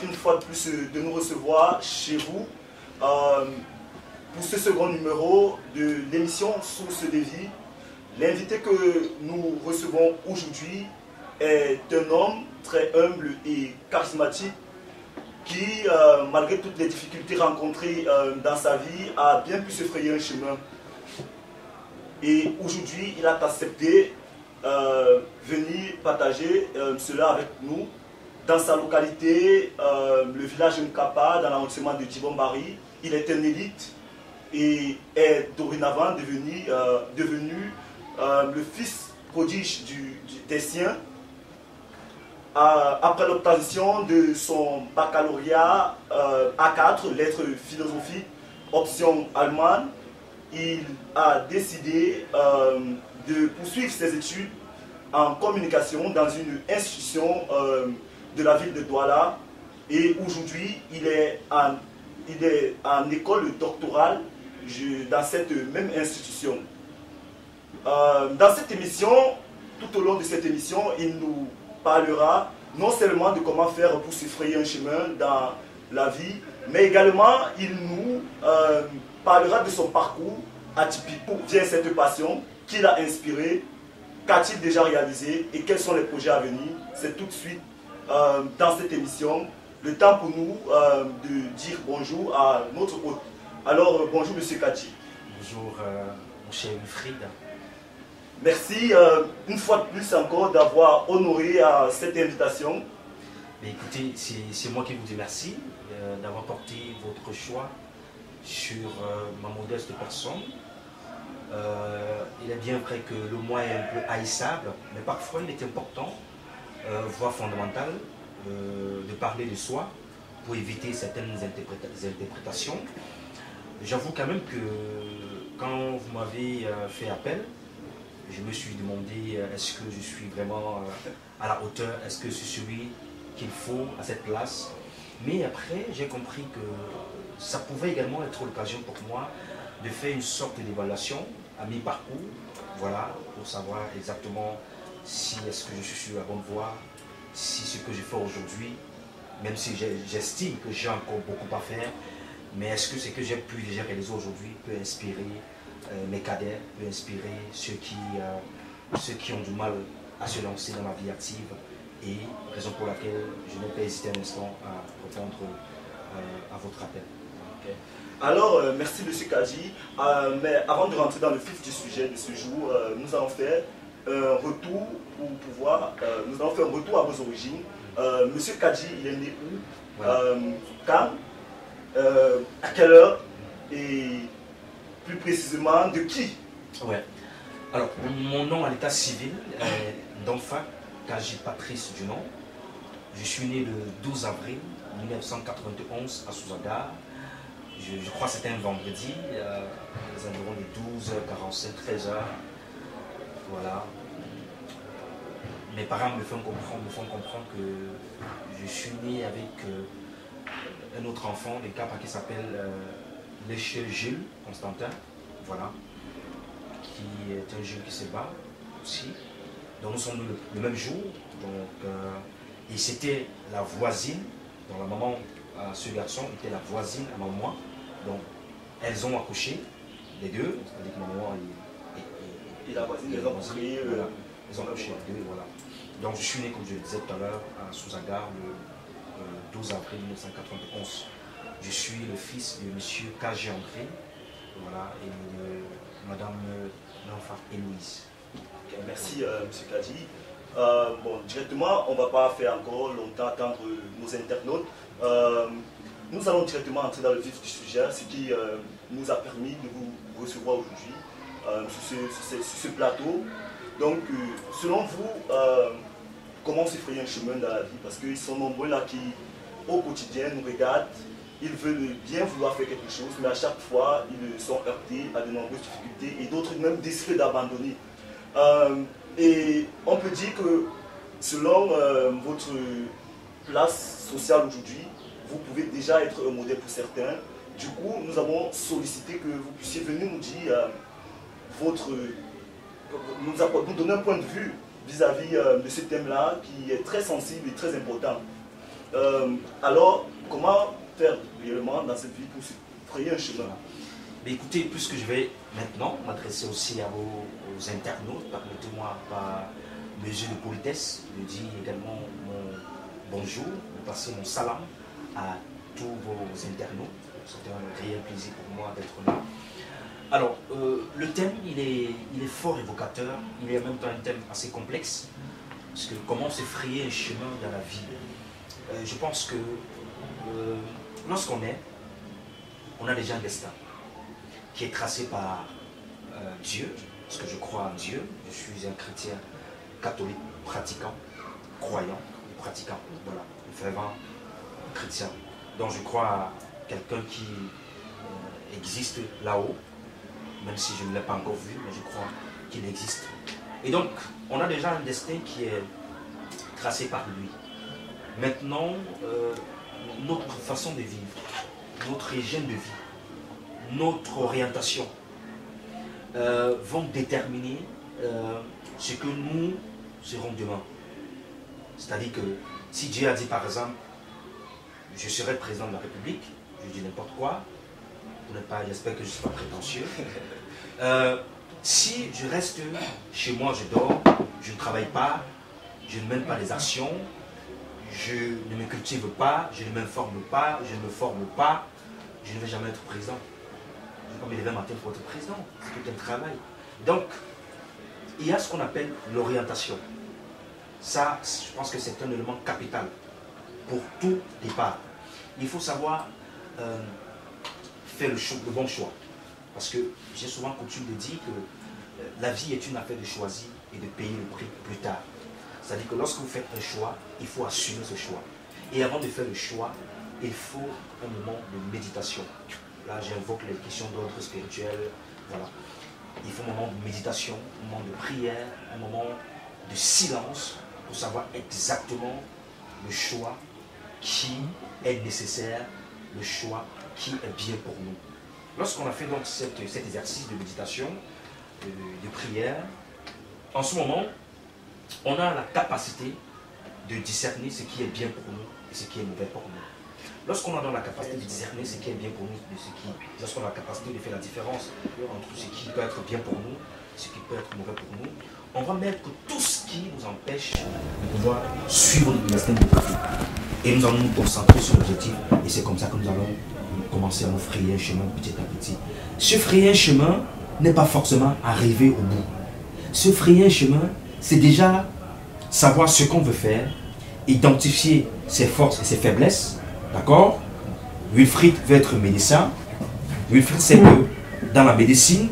une fois de plus de nous recevoir chez vous pour ce second numéro de l'émission Source de vie. L'invité que nous recevons aujourd'hui est un homme très humble et charismatique qui, malgré toutes les difficultés rencontrées dans sa vie, a bien pu se frayer un chemin. Et aujourd'hui, il a accepté venir partager cela avec nous dans sa localité, le village de Nkapa, dans l'arrondissement de Djibouti. Il est un élite et est dorénavant devenu le fils prodige des siens. Après l'obtention de son baccalauréat A4, lettres philosophiques, option allemande, il a décidé de poursuivre ses études en communication dans une institution de la ville de Douala. Et aujourd'hui, il est en école doctorale dans cette même institution. Dans cette émission, tout au long de cette émission, il nous parlera non seulement de comment faire pour se frayer un chemin dans la vie, mais également il nous parlera de son parcours atypique. D'où vient cette passion, qui l'a inspiré, qu'a-t-il déjà réalisé et quels sont les projets à venir. C'est tout de suite dans cette émission le temps pour nous de dire bonjour à notre hôte. Alors bonjour Monsieur Kadji. Bonjour mon cher Wilfried. Merci une fois de plus encore d'avoir honoré cette invitation. Mais écoutez, c'est moi qui vous dis merci d'avoir porté votre choix sur ma modeste personne. Il est bien vrai que le moi est un peu haïssable, mais parfois il est important, voire fondamental, de parler de soi pour éviter certaines interprétations. J'avoue quand même que quand vous m'avez fait appel, je me suis demandé est-ce que je suis vraiment à la hauteur, est-ce que c'est celui qu'il faut à cette place. Mais après, j'ai compris que ça pouvait également être l'occasion pour moi de faire une sorte d'évaluation à mi-parcours, voilà, pour savoir exactement si est-ce que je suis sur la bonne voie, si ce que je fais aujourd'hui, même si j'estime que j'ai encore beaucoup à faire, mais est-ce que ce que j'ai pu déjà réaliser aujourd'hui peut inspirer mes cadets, peut inspirer ceux qui ont du mal à se lancer dans la vie active, et raison pour laquelle je n'ai pas hésité un instant à répondre à votre appel. Okay. Alors, merci M. Kadji, mais avant de rentrer dans le vif du sujet de ce jour, nous allons faire un retour pour pouvoir, nous allons faire un retour à vos origines. Monsieur Kadji, il est né où, voilà. Quand, à quelle heure et plus précisément de qui? Ouais. Alors, mon nom à l'état civil est Donfa Kadji Patrice du nom. Je suis né le 12 avril 1991 à Souzaga. Je crois que c'était un vendredi, les environs de 12h45, 13h. Voilà. Mes parents me font comprendre que je suis né avec un autre enfant, le Cap, qui s'appelle Léché Jules Constantin. Voilà. Qui est un jeune qui se bat aussi. Donc nous sommes nés le même jour. Donc, et c'était la voisine, donc la maman, ce garçon était la voisine à maman. Donc elles ont accouché, les deux, c'est-à-dire que maman et la voisine, elles ont accouché. Voilà. Elles ont accouché les deux, voilà. Donc je suis né, comme je le disais tout à l'heure, à Souzaga le 12 avril 1991. Je suis le fils de M. Kadji André, voilà, et de Madame Nanfa Héloïse. Okay, merci M. Kadji. Bon, directement, on ne va pas faire encore longtemps attendre nos internautes. Nous allons directement entrer dans le vif du sujet, ce qui nous a permis de vous recevoir aujourd'hui sur ce plateau. Donc, selon vous, comment se frayer un chemin dans la vie? Parce qu'ils sont nombreux là qui, au quotidien, nous regardent. Ils veulent bien vouloir faire quelque chose, mais à chaque fois, ils sont heurtés à de nombreuses difficultés et d'autres même décident d'abandonner. Et on peut dire que selon votre place sociale aujourd'hui, vous pouvez déjà être un modèle pour certains. Du coup, nous avons sollicité que vous puissiez venir nous dire nous donner un point de vue vis-à-vis de ce thème-là qui est très sensible et très important. Alors, comment faire réellement dans cette vie pour se frayer un chemin? Mais écoutez, puisque je vais maintenant m'adresser aussi à aux internautes, permettez-moi par mesure de politesse de dire également mon bonjour, de passer mon salam à tous vos internautes. C'est un réel plaisir pour moi d'être là. Alors, le thème, il est fort évocateur, il est en même temps un thème assez complexe, parce que comment se frayer un chemin dans la vie. Je pense que lorsqu'on est, on a déjà un destin qui est tracé par Dieu, parce que je crois en Dieu, je suis un chrétien catholique, pratiquant, croyant et pratiquant, voilà, un fervent chrétien. Donc je crois à quelqu'un qui existe là-haut, même si je ne l'ai pas encore vu, mais je crois qu'il existe. Et donc, on a déjà un destin qui est tracé par lui. Maintenant, notre façon de vivre, notre hygiène de vie, notre orientation vont déterminer ce que nous serons demain. C'est-à-dire que si Dieu a dit par exemple, je serai président de la République, je dis n'importe quoi, j'espère que je ne suis pas prétentieux. Si je reste chez moi, je dors, je ne travaille pas, je ne mène pas les actions, je ne me cultive pas, je ne m'informe pas, je ne me forme pas, je ne vais jamais être président. Je ne vais pas me lever un matin pour être président, c'est tout un travail. Donc, il y a ce qu'on appelle l'orientation. Ça, je pense que c'est un élément capital pour tout départ. Il faut savoir faire le bon choix. Parce que j'ai souvent coutume de dire que la vie est une affaire de choisir et de payer le prix plus tard. C'est-à-dire que lorsque vous faites un choix, il faut assumer ce choix. Et avant de faire le choix, il faut un moment de méditation. Là, j'invoque les questions d'ordre spirituel. Voilà. Il faut un moment de méditation, un moment de prière, un moment de silence pour savoir exactement le choix qui est nécessaire, le choix qui est bien pour nous. Lorsqu'on a fait donc cet exercice de méditation, de prière, en ce moment, on a la capacité de discerner ce qui est bien pour nous et ce qui est mauvais pour nous. Lorsqu'on a dans la capacité de discerner ce qui est bien pour nous et ce qui... Lorsqu'on a la capacité de faire la différence entre ce qui peut être bien pour nous et ce qui peut être mauvais pour nous, on va mettre tout ce qui nous empêche de pouvoir suivre le destin de côté. Et nous allons nous concentrer sur l'objectif. Et c'est comme ça que nous allons commencer à nous frayer un chemin petit à petit. Se frayer un chemin n'est pas forcément arriver au bout. Se frayer un chemin, c'est déjà savoir ce qu'on veut faire, identifier ses forces et ses faiblesses. D'accord? Wilfried veut être médecin. Wilfried sait que dans la médecine,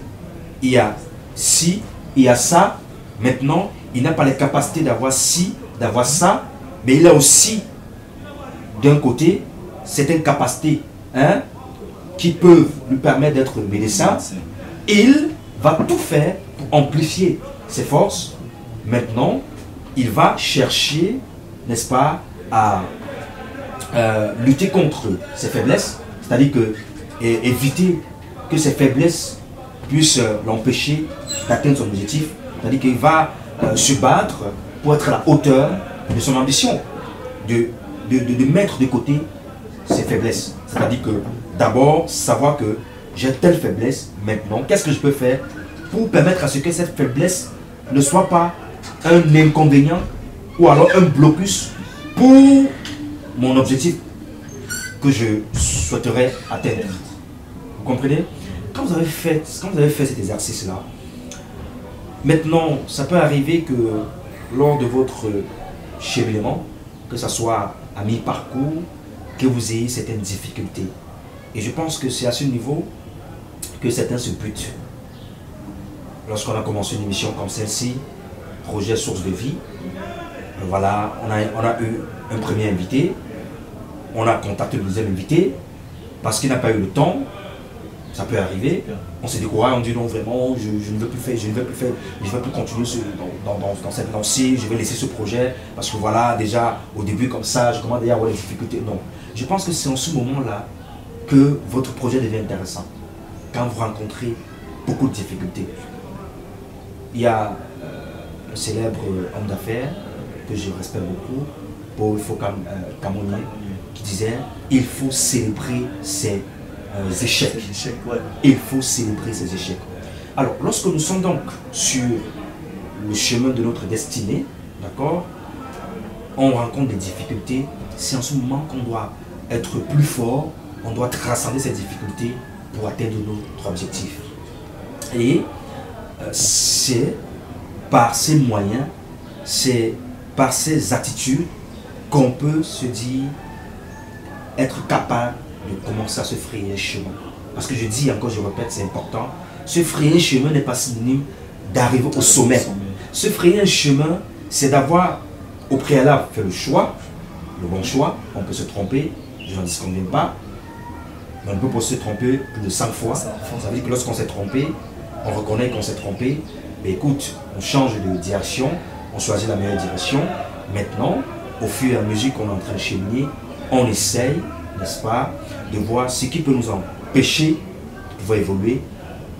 il y a ci, il y a ça. Maintenant, il n'a pas les capacités d'avoir ci, d'avoir ça, mais il a aussi, d'un côté, certaines capacités qui peuvent lui permettre d'être médecin. Il va tout faire pour amplifier ses forces. Maintenant, il va chercher, n'est-ce pas, à lutter contre ses faiblesses, c'est-à-dire que éviter que ses faiblesses puissent l'empêcher d'atteindre son objectif. C'est-à-dire qu'il va se battre pour être à la hauteur de son ambition, de mettre de côté ses faiblesses. C'est-à-dire que d'abord, savoir que j'ai telle faiblesse, maintenant, qu'est-ce que je peux faire pour permettre à ce que cette faiblesse ne soit pas un inconvénient ou alors un blocus pour mon objectif que je souhaiterais atteindre. Vous comprenez? Quand vous avez fait cet exercice-là, maintenant, ça peut arriver que lors de votre cheminement, que ce soit à mi-parcours, que vous ayez certaines difficultés. Et je pense que c'est à ce niveau que certains se butent. Lorsqu'on a commencé une émission comme celle-ci, projet Source de Vie, voilà, on a eu un premier invité, on a contacté le deuxième invité, parce qu'il n'a pas eu le temps, ça peut arriver, on s'est découragé, on dit non vraiment, je ne veux plus faire, je ne veux plus continuer dans cette lancée, je vais laisser ce projet, parce que voilà, déjà au début comme ça, je commence déjà à avoir des difficultés. Non, je pense que c'est en ce moment-là que votre projet devient intéressant, quand vous rencontrez beaucoup de difficultés. Il y a un célèbre homme d'affaires que je respecte beaucoup, Paul Camonier, qui disait il faut célébrer ses échecs. Ouais. Il faut célébrer ses échecs. Alors, lorsque nous sommes donc sur le chemin de notre destinée, d'accord, on rencontre des difficultés, c'est en ce moment qu'on doit être plus fort, on doit transcender ces difficultés pour atteindre notre objectif. Et c'est par ces moyens, c'est par ces attitudes qu'on peut se dire être capable de commencer à se frayer un chemin. Parce que je dis encore, je répète, c'est important, se frayer un chemin n'est pas synonyme d'arriver au sommet. Se frayer un chemin, c'est d'avoir au préalable fait le choix, le bon choix. On peut se tromper, je n'en disconviens pas, mais on peut pas se tromper plus de 5 fois. Ça veut dire que lorsqu'on s'est trompé, on reconnaît qu'on s'est trompé, mais écoute, on change de direction, on choisit la meilleure direction. Maintenant, au fur et à mesure qu'on est en train de cheminer, on essaye, n'est-ce pas, de voir ce qui peut nous empêcher de pouvoir évoluer,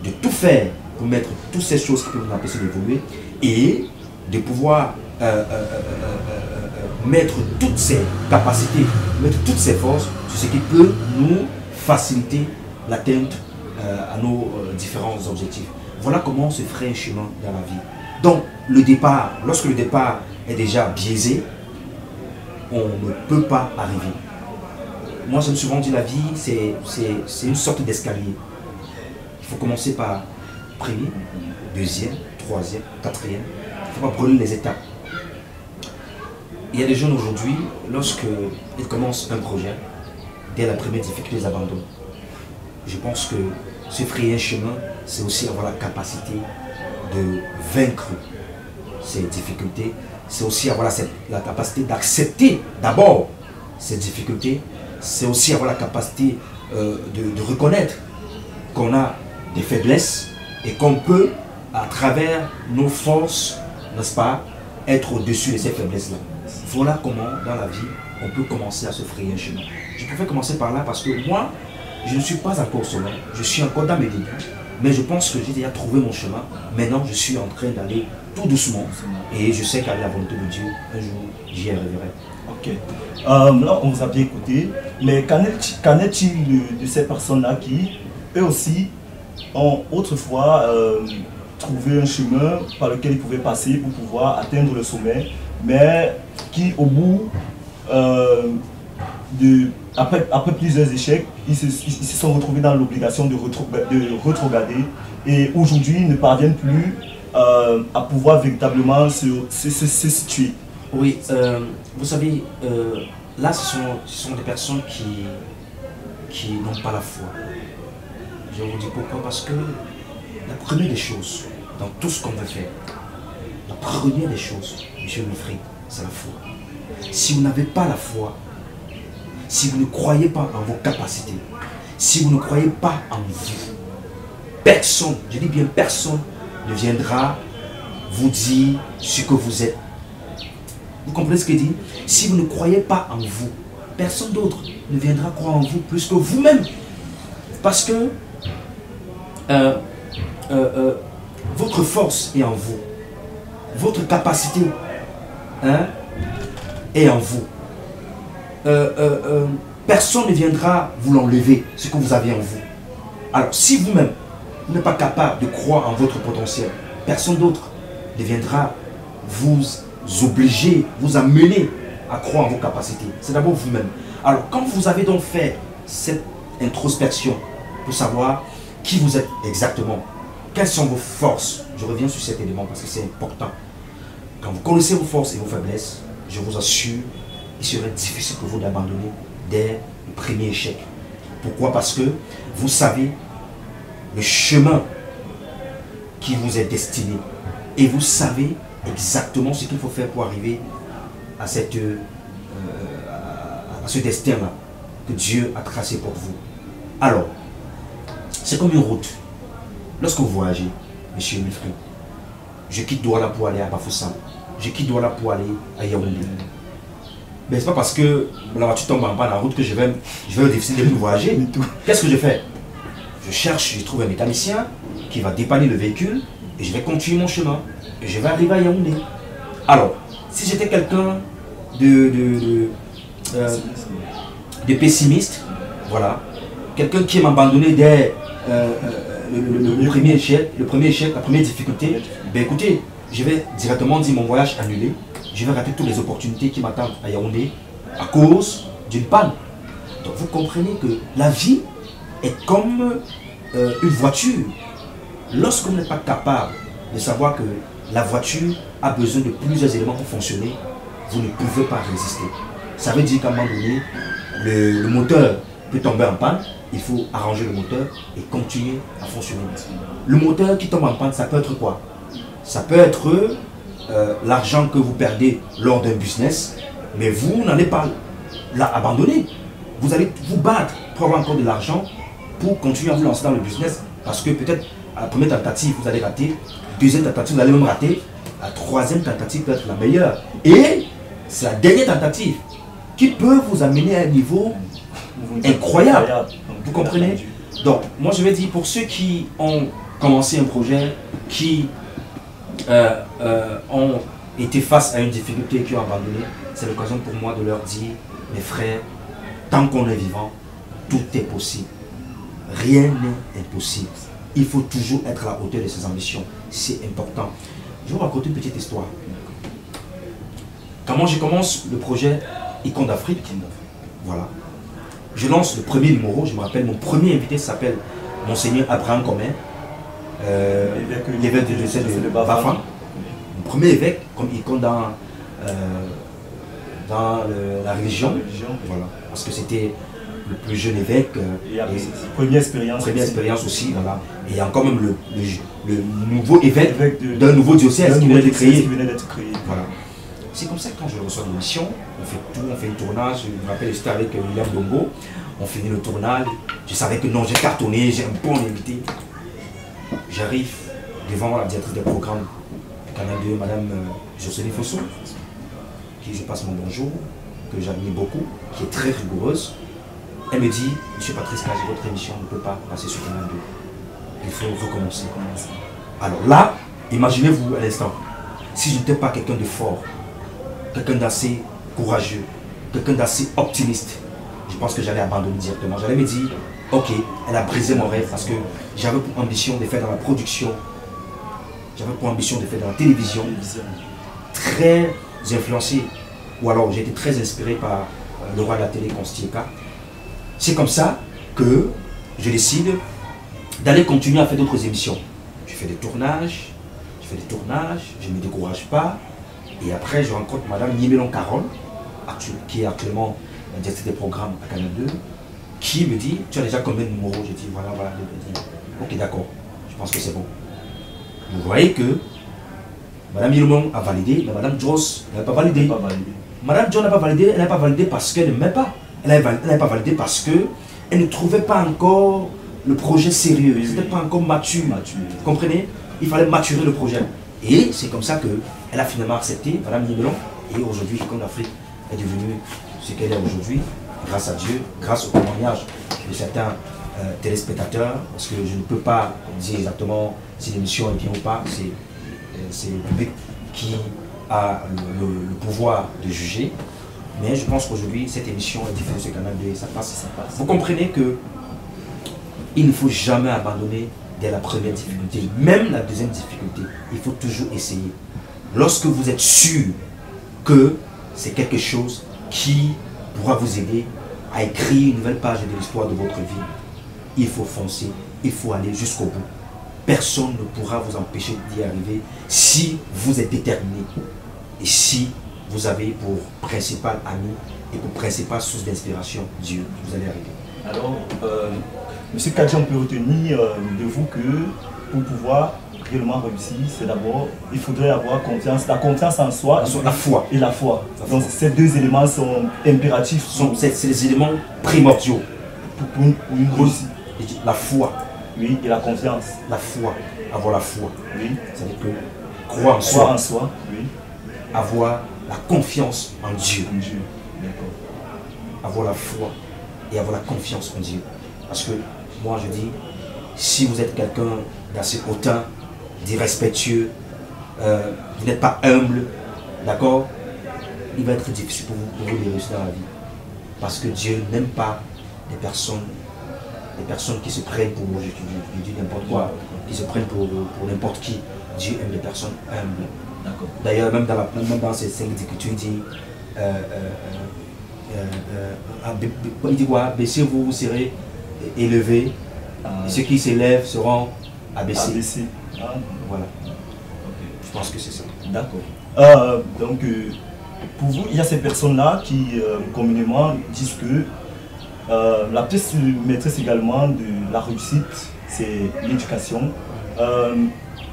de tout faire pour mettre toutes ces choses qui peuvent nous empêcher d'évoluer et de pouvoir mettre toutes ces capacités, mettre toutes ces forces sur ce qui peut nous faciliter l'atteinte à nos différents objectifs. Voilà comment on se ferait un chemin dans la vie. Donc, le départ, lorsque le départ est déjà biaisé, on ne peut pas arriver. Moi, je me suis souvent dit, la vie, c'est une sorte d'escalier. Il faut commencer par premier, deuxième, troisième, quatrième. Il ne faut pas brûler les étapes. Il y a des jeunes aujourd'hui, lorsqu'ils commencent un projet, dès la première difficulté, ils abandonnent. Je pense que se frayer un chemin, c'est aussi avoir la capacité de vaincre ces difficultés. C'est aussi avoir la capacité d'accepter d'abord ces difficultés. C'est aussi avoir la capacité de reconnaître qu'on a des faiblesses et qu'on peut, à travers nos forces, n'est-ce pas, être au-dessus de ces faiblesses-là. Voilà comment, dans la vie, on peut commencer à se frayer un chemin. Je préfère commencer par là parce que moi, je ne suis pas encore au sommet. Je suis encore dans mes débuts. Mais je pense que j'ai déjà trouvé mon chemin. Maintenant, je suis en train d'aller tout doucement. Et je sais qu'avec la volonté de Dieu, un jour, j'y arriverai. Ok. Là, on vous a bien écouté. Mais qu'en est-il de ces personnes-là qui, eux aussi, ont autrefois trouvé un chemin par lequel ils pouvaient passer pour pouvoir atteindre le sommet, mais qui, au bout après plusieurs échecs, ils se sont retrouvés dans l'obligation de rétrograder et aujourd'hui ne parviennent plus à pouvoir véritablement se situer. Oui, vous savez, là ce sont des personnes qui n'ont pas la foi. Je vous dis pourquoi, parce que la première des choses, dans tout ce qu'on veut faire, la première des choses, monsieur Wilfried, c'est la foi. Si vous n'avez pas la foi, si vous ne croyez pas en vos capacités, si vous ne croyez pas en vous, personne, je dis bien personne, ne viendra vous dire ce que vous êtes. Vous comprenez ce que je dis? Si vous ne croyez pas en vous, personne d'autre ne viendra croire en vous plus que vous-même. Parce que votre force est en vous. Votre capacité est en vous. Personne ne viendra vous l'enlever, ce que vous avez en vous. Alors, si vous-même n'êtes pas capable de croire en votre potentiel, personne d'autre ne viendra vous obliger, vous amener à croire en vos capacités. C'est d'abord vous-même. Alors, quand vous avez donc fait cette introspection pour savoir qui vous êtes exactement, quelles sont vos forces, je reviens sur cet élément parce que c'est important. Quand vous connaissez vos forces et vos faiblesses, je vous assure, il serait difficile pour vous d'abandonner dès le premier échec. Pourquoi? Parce que vous savez le chemin qui vous est destiné et vous savez exactement ce qu'il faut faire pour arriver à ce destin-là que Dieu a tracé pour vous. Alors, c'est comme une route. Lorsque vous voyagez, monsieur Wilfried, je quitte Douala pour aller à Bafoussam, je quitte Douala pour aller à Yaoundé. Mais ce n'est pas parce que la voiture tombe en panne en route que je vais au déficit de plus voyager. Qu'est-ce que je fais? Je cherche, je trouve un mécanicien qui va dépanner le véhicule et je vais continuer mon chemin. Et je vais arriver à Yaoundé. Alors, si j'étais quelqu'un de pessimiste, voilà. Quelqu'un qui m'a abandonné dès le premier échec, la première difficulté. Ben écoutez, je vais directement dire mon voyage annulé. Je vais rater toutes les opportunités qui m'attendent à Yaoundé à cause d'une panne. Donc vous comprenez que la vie est comme une voiture. Lorsque vous n'êtes pas capable de savoir que la voiture a besoin de plusieurs éléments pour fonctionner, vous ne pouvez pas résister. Ça veut dire qu'à un moment donné, le moteur peut tomber en panne, il faut arranger le moteur et continuer à fonctionner. Le moteur qui tombe en panne, ça peut être quoi? Ça peut être l'argent que vous perdez lors d'un business, mais vous n'allez pas l'abandonner. Vous allez vous battre pour avoir encore de l'argent pour continuer à vous lancer dans le business, parce que peut-être à la première tentative, vous allez rater, deuxième tentative, vous allez même rater, la troisième tentative peut être la meilleure. Et c'est la dernière tentative qui peut vous amener à un niveau incroyable. Vous comprenez? Donc, moi je vais dire, pour ceux qui ont commencé un projet, qui ont été face à une difficulté et qui ont abandonné, c'est l'occasion pour moi de leur dire, mes frères, tant qu'on est vivant, tout est possible. Rien n'est impossible. Il faut toujours être à la hauteur de ses ambitions. C'est important. Je vais vous raconter une petite histoire. Comment je commence le projet Icône d'Afrique, voilà. Je lance le premier numéro, je me rappelle, mon premier invité s'appelle Monseigneur Abraham Commun, l'évêque de Bafang. Mon premier évêque comme icône dans la religion, voilà. Parce que c'était le plus jeune évêque. Première expérience aussi, voilà. Et il y a encore même le nouveau évêque d'un nouveau diocèse qui venait d'être créé. Voilà. C'est comme ça que quand je reçois l'émission, on fait tout, on fait le tournage. Je me rappelle, j'étais avec William Dongo, on finit le tournage. Je savais que non, j'ai cartonné, j'ai un bon invité. J'arrive devant la directrice des programmes du Canal 2, Madame Jocelyne Fosso, qui je passe mon bonjour, que j'admire beaucoup, qui est très rigoureuse. Elle me dit, Monsieur Patrice Kaji, votre émission ne peut pas passer sur Canal 2. Il faut recommencer. Alors là, imaginez-vous à l'instant, si je n'étais pas quelqu'un de fort, quelqu'un d'assez courageux, quelqu'un d'assez optimiste, je pense que j'allais abandonner directement. J'allais me dire, ok, elle a brisé mon rêve parce que j'avais pour ambition de faire dans la production, j'avais pour ambition de faire dans la télévision, très influencé, ou alors j'ai été très inspiré par le roi de la télé, Constieka. C'est comme ça que je décide d'aller continuer à faire d'autres émissions. Je fais des tournages, je ne me décourage pas. Et après, je rencontre Madame Nimelon Carole, qui est actuellement directrice des programmes à Canal 2, qui me dit, tu as déjà combien de numéros? Je dis, voilà. Elle dit, ok, d'accord, je pense que c'est bon. Vous voyez que Madame Nimelon a validé, mais Madame Joss n'a pas validé. Madame Joss n'a pas validé, elle n'a pas validé parce qu'elle ne m'aime pas. Elle n'a pas validé parce qu'elle ne trouvait pas encore le projet sérieux, il n'était pas encore mature. Vous comprenez? Il fallait maturer le projet. Et c'est comme ça qu'elle a finalement accepté, Madame Nimelon, et aujourd'hui, Icône d'Afrique est devenue ce qu'elle est aujourd'hui, grâce à Dieu, grâce au témoignage de certains téléspectateurs, parce que je ne peux pas dire exactement si l'émission est bien ou pas, c'est le public qui a le pouvoir de juger. Mais je pense qu'aujourd'hui, cette émission est diffusée sur Canal 2 et ça passe. Vous comprenez que il ne faut jamais abandonner dès la première difficulté, même la deuxième difficulté. Il faut toujours essayer. Lorsque vous êtes sûr que c'est quelque chose qui pourra vous aider à écrire une nouvelle page de l'histoire de votre vie, il faut foncer, il faut aller jusqu'au bout. Personne ne pourra vous empêcher d'y arriver si vous êtes déterminé et si vous avez pour principal ami et pour principale source d'inspiration Dieu. Vous allez arriver. Alors, Monsieur Kadji, on peut retenir de vous que pour pouvoir réellement réussir, c'est d'abord, il faudrait avoir confiance, la confiance en soi la foi. Et la foi. Donc ces deux éléments sont impératifs. C'est les éléments primordiaux pour une réussite. La foi. Oui, et la confiance. La foi. Avoir la foi. Oui. C'est-à-dire que croire en soi. Croire en soi, oui. Avoir la confiance en Dieu. En Dieu, d'accord. Avoir la foi et avoir la confiance en Dieu. Parce que moi je dis, si vous êtes quelqu'un d'assez hautain, d'irrespectueux, vous n'êtes pas humble, d'accord, il va être difficile pour vous de réussir dans la vie. Parce que Dieu n'aime pas les personnes qui se prennent pour, je dis n'importe quoi, qui se prennent pour n'importe qui. Dieu aime les personnes humbles. D'ailleurs, même dans ces 5 écritures, il dit, il dit quoi? Baissez-vous, vous serez élevés, et ceux qui s'élèvent seront abaissés. Voilà. Je pense que c'est ça. D'accord. Donc, pour vous, il y a ces personnes-là qui, communément, disent que la pièce maîtresse également de la réussite, c'est l'éducation.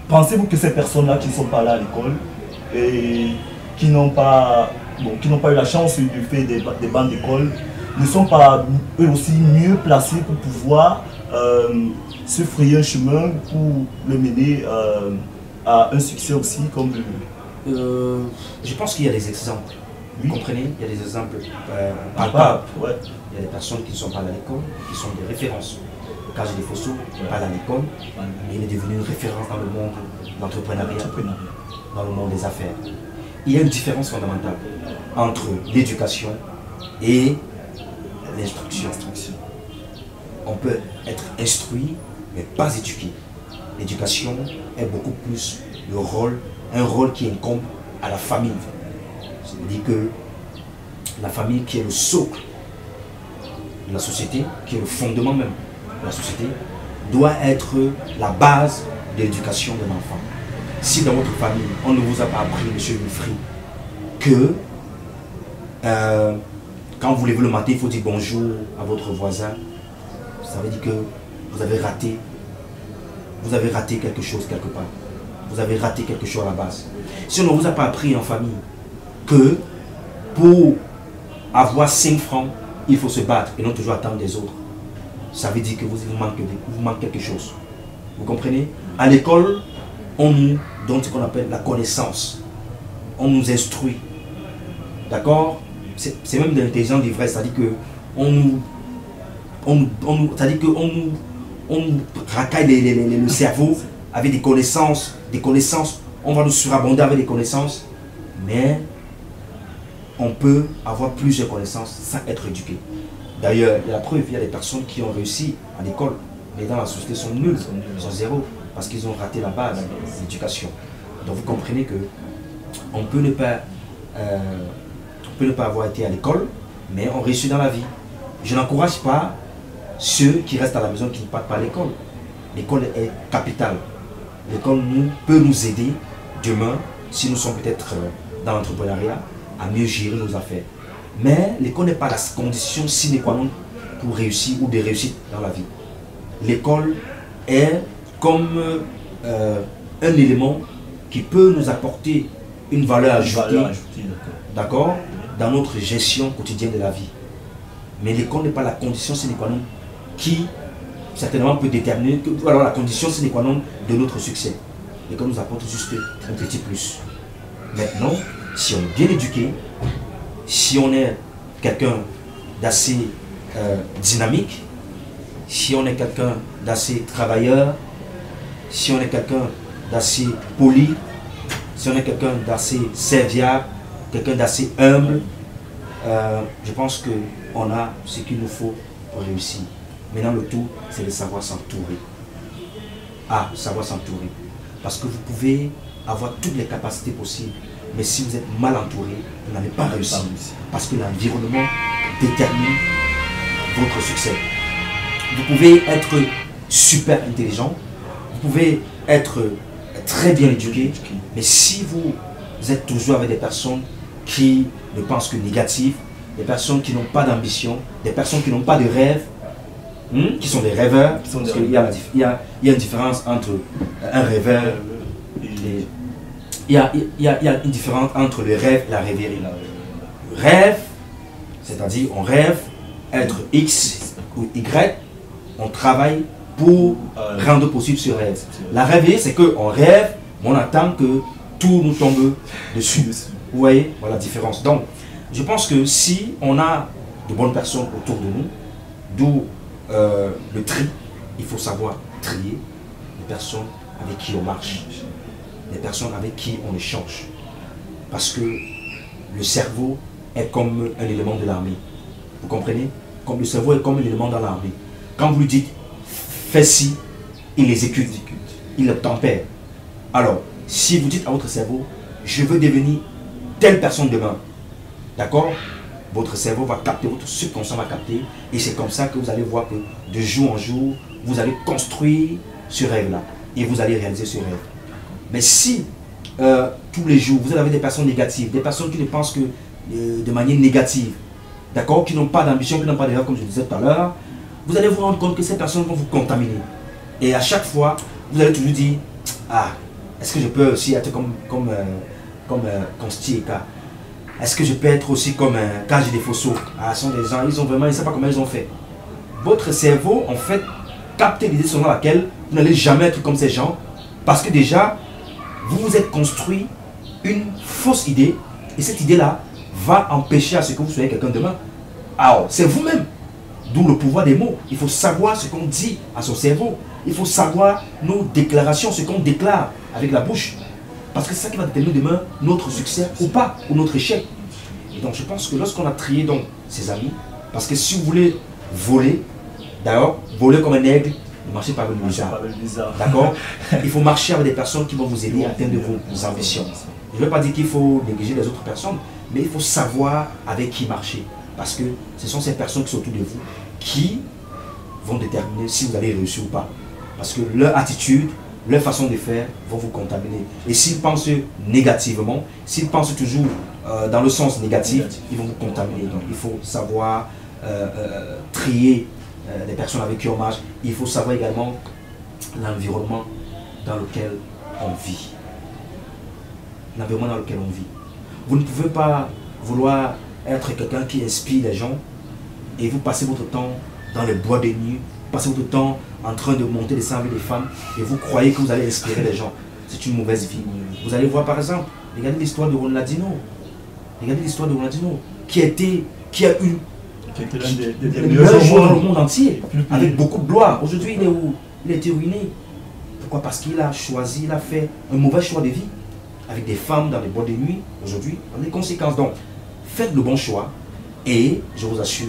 Pensez-vous que ces personnes-là qui ne sont pas là à l'école et qui n'ont pas eu la chance de faire des bancs d'école ne sont pas eux aussi mieux placés pour pouvoir se frayer un chemin pour le mener à un succès aussi comme je pense qu'il y a des exemples. Oui. Vous comprenez? Il y a des exemples palpables. Ouais. Il y a des personnes qui ne sont pas à l'école, qui sont des références. Kaji Fosso, pas à l'école, mais il est devenu une référence dans le monde de l'entrepreneuriat, dans le monde des affaires. Il y a une différence fondamentale entre l'éducation et l'instruction. On peut être instruit, mais pas éduqué. L'éducation est beaucoup plus un rôle qui incombe à la famille. C'est-à-dire que la famille qui est le socle de la société, qui est le fondement même de la société, doit être la base de l'éducation d'un enfant. Si dans votre famille, on ne vous a pas appris, monsieur Wilfried, que quand vous levez le matin, il faut dire bonjour à votre voisin, ça veut dire que vous avez raté quelque chose quelque part. Vous avez raté quelque chose à la base. Si on ne vous a pas appris en famille que pour avoir 5 francs, il faut se battre et non toujours attendre des autres, ça veut dire que vous manque quelque chose. Vous comprenez? À l'école, on nous donne ce qu'on appelle la connaissance. On nous instruit. D'accord? C'est même de l'intelligence d'ivresse, c'est-à-dire que on nous racaille le cerveau avec des connaissances, on va nous surabonder avec des connaissances, mais on peut avoir plusieurs connaissances sans être éduqué. D'ailleurs, il y a la preuve, il y a des personnes qui ont réussi à l'école, mais dans la société sont nuls, sont zéro, parce qu'ils ont raté la base de l'éducation. Donc vous comprenez que on peut ne pas avoir été à l'école, mais on réussit dans la vie. Je n'encourage pas ceux qui restent à la maison qui ne partent pas à l'école. L'école est capitale. L'école peut nous aider demain, si nous sommes peut-être dans l'entrepreneuriat, à mieux gérer nos affaires. Mais l'école n'est pas la condition sine qua non pour réussir ou de réussite dans la vie. L'école est comme un élément qui peut nous apporter une valeur ajoutée, d'accord, dans notre gestion quotidienne de la vie. Mais l'école n'est pas la condition sine qua non qui certainement peut déterminer alors la condition sine qua non de notre succès. L'école nous apporte juste un petit plus. Maintenant, si on est bien éduqué, si on est quelqu'un d'assez dynamique, si on est quelqu'un d'assez travailleur, si on est quelqu'un d'assez poli, si on est quelqu'un d'assez serviable, quelqu'un d'assez humble, je pense qu'on a ce qu'il nous faut pour réussir. Maintenant, le tout, c'est de savoir s'entourer. Savoir s'entourer. Parce que vous pouvez avoir toutes les capacités possibles, mais si vous êtes mal entouré, vous n'allez pas réussir. Parce que l'environnement détermine votre succès. Vous pouvez être super intelligent, vous pouvez être très bien éduqué, mais si vous êtes toujours avec des personnes qui ne pensent que négatif, des personnes qui n'ont pas d'ambition, des personnes qui n'ont pas de rêve, qui sont des rêveurs, parce qu'il y a une différence entre un rêveur et il y a une différence entre le rêve et la rêverie. Rêve, c'est-à-dire on rêve être X ou Y, on travaille pour rendre possible ce rêve. La rêverie, c'est qu'on rêve, mais on attend que tout nous tombe dessus. Vous voyez, voilà la différence. Donc, je pense que si on a de bonnes personnes autour de nous, d'où le tri, il faut savoir trier les personnes avec qui on marche, les personnes avec qui on échange. Parce que le cerveau est comme un élément de l'armée. Vous comprenez? Comme le cerveau est comme un élément dans l'armée. Quand vous lui dites fais ci, il exécute, il le tempère. Alors, si vous dites à votre cerveau, je veux devenir telle personne demain, d'accord? Votre cerveau va capter, votre subconscient va capter, et c'est comme ça que vous allez voir que de jour en jour, vous allez construire ce rêve-là, et vous allez réaliser ce rêve. Mais si tous les jours, vous avez des personnes négatives, des personnes qui ne pensent que de manière négative, d'accord, qui n'ont pas d'ambition, qui n'ont pas de rêve, comme je disais tout à l'heure, vous allez vous rendre compte que ces personnes vont vous contaminer. Et à chaque fois, vous allez toujours dire, ah, est-ce que je peux aussi être comme Stieka? Est-ce que je peux être aussi comme Kaji des Fosso? Ah, ce sont des gens, ils ne savent pas comment ils ont fait. Votre cerveau, en fait, capte l'idée selon laquelle vous n'allez jamais être comme ces gens, parce que déjà, vous vous êtes construit une fausse idée, et cette idée-là va empêcher à ce que vous soyez quelqu'un demain. Alors, c'est vous-même. D'où le pouvoir des mots. Il faut savoir ce qu'on dit à son cerveau. Il faut savoir nos déclarations, ce qu'on déclare avec la bouche. Parce que c'est ça qui va déterminer demain notre succès ou pas, ou notre échec. Et donc je pense que lorsqu'on a trié donc ses amis, parce que si vous voulez voler, d'ailleurs, voler comme un aigle, ne marchez pas avec le bizarre. D'accord? Il faut marcher avec des personnes qui vont vous aider à atteindre vos ambitions. Je ne veux pas dire qu'il faut négliger les autres personnes, mais il faut savoir avec qui marcher. Parce que ce sont ces personnes qui sont autour de vous qui vont déterminer si vous allez réussir ou pas. Parce que leur attitude, leur façon de faire vont vous contaminer. Et s'ils pensent négativement, s'ils pensent toujours dans le sens négatif, ils vont vous contaminer. Donc il faut savoir trier les personnes avec qui on marche. Il faut savoir également l'environnement dans lequel on vit. L'environnement dans lequel on vit. Vous ne pouvez pas vouloir être quelqu'un qui inspire les gens et vous passez votre temps dans les bois de nuit, passez votre temps en train de monter des sangs avec des femmes et vous croyez que vous allez inspirer les gens. C'est une mauvaise vie. Vous allez voir par exemple, regardez l'histoire de Ronaldinho. Regardez l'histoire de Ronaldinho qui a eu l'un des meilleurs joueurs dans le monde entier, avec beaucoup de gloire. Aujourd'hui, il est où? Il a été ruiné. Pourquoi? Parce qu'il a choisi, il a fait un mauvais choix de vie, avec des femmes dans les bois de nuit. Aujourd'hui, on a des conséquences. Donc, faites le bon choix et je vous assure,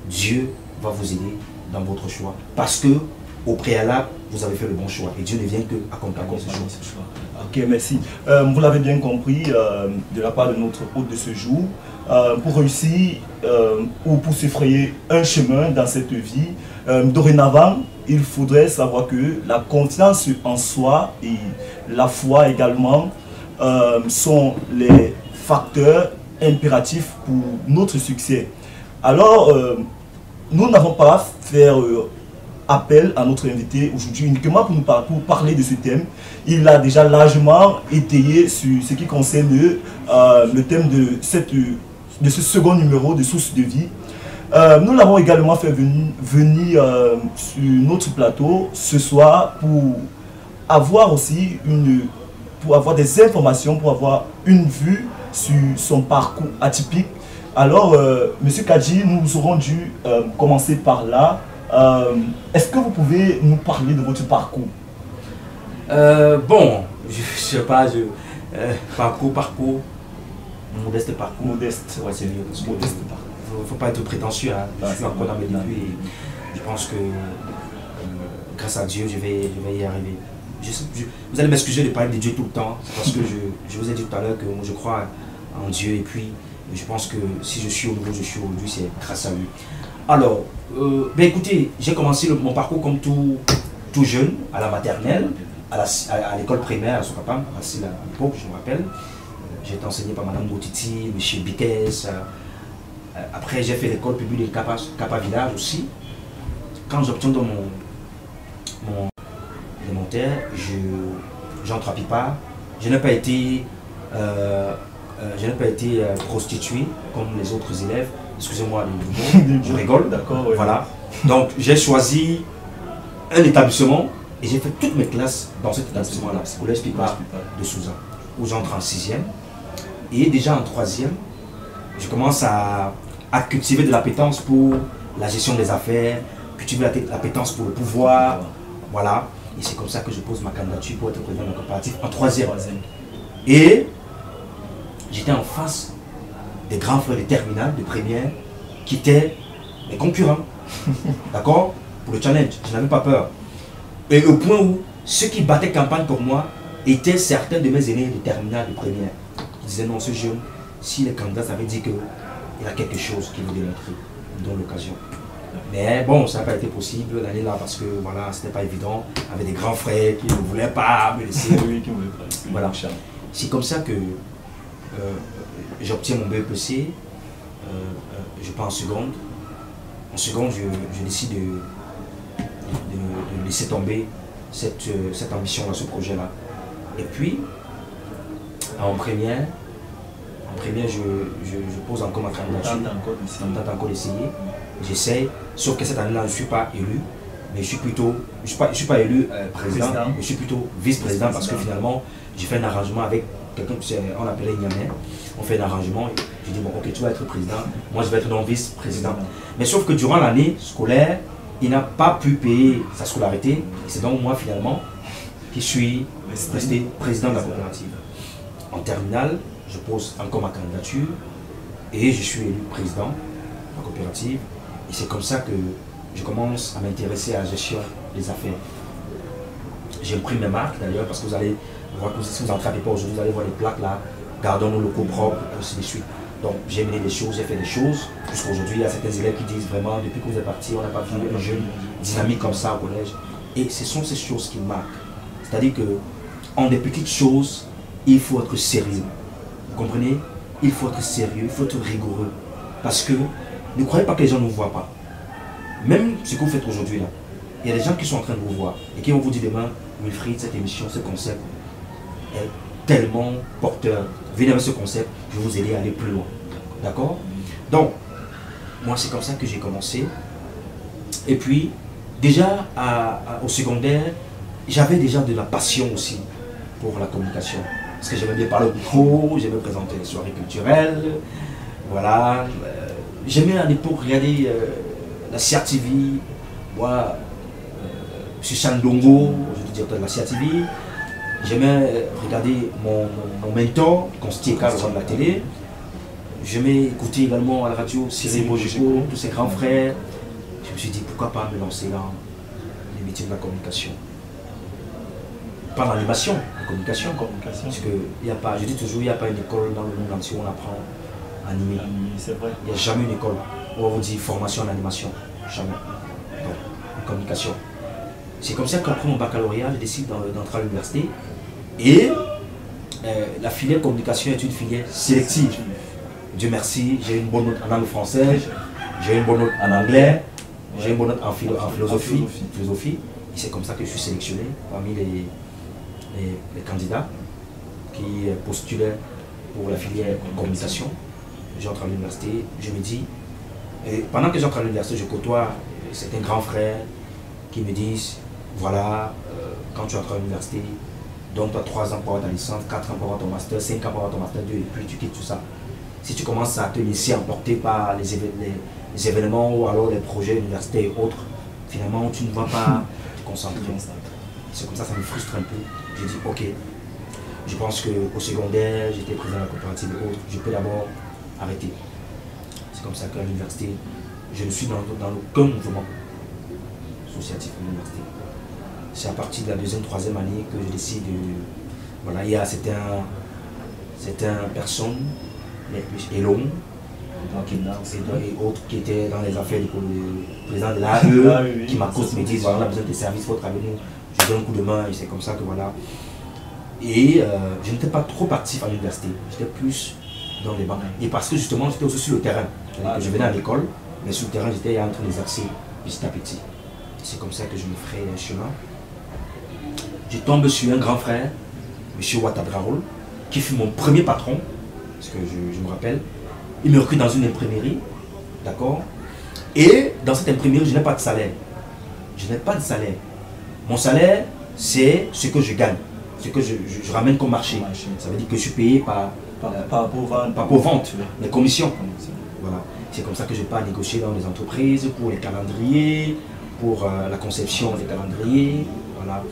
Dieu va vous aider dans votre choix. Parce que au préalable, vous avez fait le bon choix et Dieu ne vient que accompagner ce choix. Ok, merci. Vous l'avez bien compris de la part de notre hôte de ce jour. Pour réussir ou pour se frayer un chemin dans cette vie, dorénavant, il faudrait savoir que la confiance en soi et la foi également sont les facteurs impératifs pour notre succès. Alors, nous n'avons pas fait appel à notre invité aujourd'hui uniquement pour parler de ce thème. Il a déjà largement étayé sur ce qui concerne le thème de ce second numéro de Source de vie. Nous l'avons également fait venir sur notre plateau ce soir pour avoir aussi des informations, pour avoir une vue sur son parcours atypique. Alors, Monsieur Kadji, nous aurons dû commencer par là. Est-ce que vous pouvez nous parler de votre parcours? Bon, je sais pas, parcours, modeste parcours. Modeste, ouais, c'est mieux. Modeste parcours. Il ne faut pas être prétentieux, hein. Je suis encore dans mes débuts et je pense que grâce à Dieu, je vais y arriver. Vous allez m'excuser de parler de Dieu tout le temps, parce que je vous ai dit tout à l'heure que moi je crois en Dieu et puis je pense que si je suis au niveau où je suis aujourd'hui, c'est grâce à lui. Alors, ben écoutez, j'ai commencé mon parcours comme tout jeune, à la maternelle, à l'école primaire à Sokapam, à l'époque, je me rappelle. J'ai été enseigné par Madame Boutiti, M. Biquès. Après, j'ai fait l'école publique de Capa Village aussi. Quand j'obtiens dans mon élémentaire, j'entre à Pipa. Je n'ai pas été prostitué comme les autres élèves. Excusez-moi le mot, je rigole. D'accord. Voilà. Donc j'ai choisi un établissement et j'ai fait toutes mes classes dans cet établissement-là, Collège Pipa de Souza, où j'entre en 6e. Et déjà en 3e, je commence à cultiver de l'appétence pour la gestion des affaires, cultiver l'appétence pour le pouvoir. Voilà. Et c'est comme ça que je pose ma candidature pour être président de coopérative en 3e. Et j'étais en face des grands frères de terminale, de première, qui étaient mes concurrents. D'accord? Pour le challenge, je n'avais pas peur. Et au point où ceux qui battaient campagne pour moi étaient certains de mes aînés de terminale, de première. Ils disaient non, ce jeune, si les candidats avaient dit qu'il y a quelque chose qu'il veut démontrer, dans l'occasion. Mais bon, ça n'a pas été possible l'année là parce que voilà, c'était pas évident. Avec des grands frères qui ne voulaient pas me laisser. Voilà. C'est comme ça que j'obtiens mon BEPC. Je pars en seconde. En seconde, je décide de laisser tomber cette ambition-là, ce projet-là. Et puis, en première, je pose encore ma candidature. Tente encore d'essayer. J'essaie, sauf que cette année-là, je ne suis pas élu. Mais je suis plutôt, je suis pas élu président, mais je suis plutôt vice-président parce que finalement, j'ai fait un arrangement avec quelqu'un qu'on appelait Niamey. On fait un arrangement, je dis bon ok, tu vas être président, moi je vais être non vice-président. Mais sauf que durant l'année scolaire, il n'a pas pu payer sa scolarité. Et c'est donc moi finalement qui suis resté président de la coopérative. En terminale, je pose encore ma candidature et je suis élu président de la coopérative. Et c'est comme ça que je commence à m'intéresser à la gestion des affaires. J'imprime mes marques d'ailleurs parce que vous allez voir que si vous entrez à Pépa aujourd'hui, vous allez voir les plaques là, gardons nos locaux propres, et ainsi de suite. Donc j'ai mené des choses, j'ai fait des choses. Jusqu'à aujourd'hui, il y a certains élèves qui disent vraiment, depuis que vous êtes parti, on n'a pas vu un jeune dynamique comme ça au collège. Et ce sont ces choses qui marquent. C'est-à-dire que en des petites choses, il faut être sérieux. Vous comprenez? Il faut être sérieux, il faut être rigoureux. Parce que ne croyez pas que les gens ne vous voient pas. Même ce que vous faites aujourd'hui là, il y a des gens qui sont en train de vous voir et qui vont vous dire demain, Wilfried, cette émission, ce concept est tellement porteur. Venez avec ce concept, je vais vous aider à aller plus loin. D'accord? Donc, moi c'est comme ça que j'ai commencé. Et puis, déjà au secondaire, j'avais déjà de la passion aussi pour la communication. Parce que j'aimais bien parler au micro, j'aimais présenter les soirées culturelles. Voilà. J'aimais à l'époque regarder la CRTV, moi, M. Chandongo, je veux dire de la CRTV. J'aimais regarder mon mentor, Consti Eka, de la télé. J'aimais écouter également à la radio Cyril Bojico, tous ses grands frères. Je me suis dit, pourquoi pas me lancer dans les métiers de la communication. Pas dans l'animation, la communication. Parce que il y a pas, je dis toujours, il n'y a pas une école dans le monde entier où on apprend à animer. C'est vrai. Il n'y a jamais une école où on vous dit formation en animation. Jamais. Donc, communication. C'est comme ça qu'après mon baccalauréat, je décide d'entrer à l'université. Et la filière communication est une filière sélective. Dieu merci, j'ai une bonne note en langue française, j'ai une bonne note en anglais, j'ai une bonne note en philosophie. Et c'est comme ça que je suis sélectionné parmi les candidats qui postulaient pour la filière communication. J'entre à l'université, je me dis, et pendant que j'entre à l'université, je côtoie certains grands frères qui me disent, voilà, quand tu entres à l'université, donne-toi 3 ans pour avoir ta licence, 4 ans pour avoir ton master, 5 ans pour avoir ton master 2, et puis tu quittes tout ça. Si tu commences à te laisser emporter par les événements ou alors les projets universitaires et autres, finalement tu ne vas pas te concentrer. C'est comme ça, ça me frustre un peu. J'ai dit, ok, je pense qu'au secondaire, j'étais président de la coopérative et autres, je peux d'abord arrêter. C'est comme ça qu'à l'université, je ne suis dans aucun mouvement associatif à l'université. C'est à partir de la 2e, 3e année que je décide de... Voilà, il y a certaines personnes, Elon, et autres qui étaient dans les affaires du président de l'AE, qui m'accostent, me disent, voilà, on a besoin de tes services, il faut travailler nous. Je donne un coup de main et c'est comme ça que voilà. Et je n'étais pas trop actif à l'université, j'étais plus dans les bancs. Et parce que justement, j'étais aussi sur le terrain. Je venais à l'école, mais sur le terrain, j'étais en train d'exercer petit à petit. C'est comme ça que je me ferai un chemin. Je tombe sur un grand frère, M. Ouattara, qui fut mon premier patron, parce que je me rappelle. Il me recrute dans une imprimerie, d'accord? Et dans cette imprimerie, je n'ai pas de salaire. Je n'ai pas de salaire. Mon salaire, c'est ce que je gagne, ce que je ramène comme marché. Ça veut dire que je suis payé par vente, les commissions. Voilà. C'est comme ça que je pars négocier dans les entreprises pour les calendriers, pour la conception des calendriers, voilà.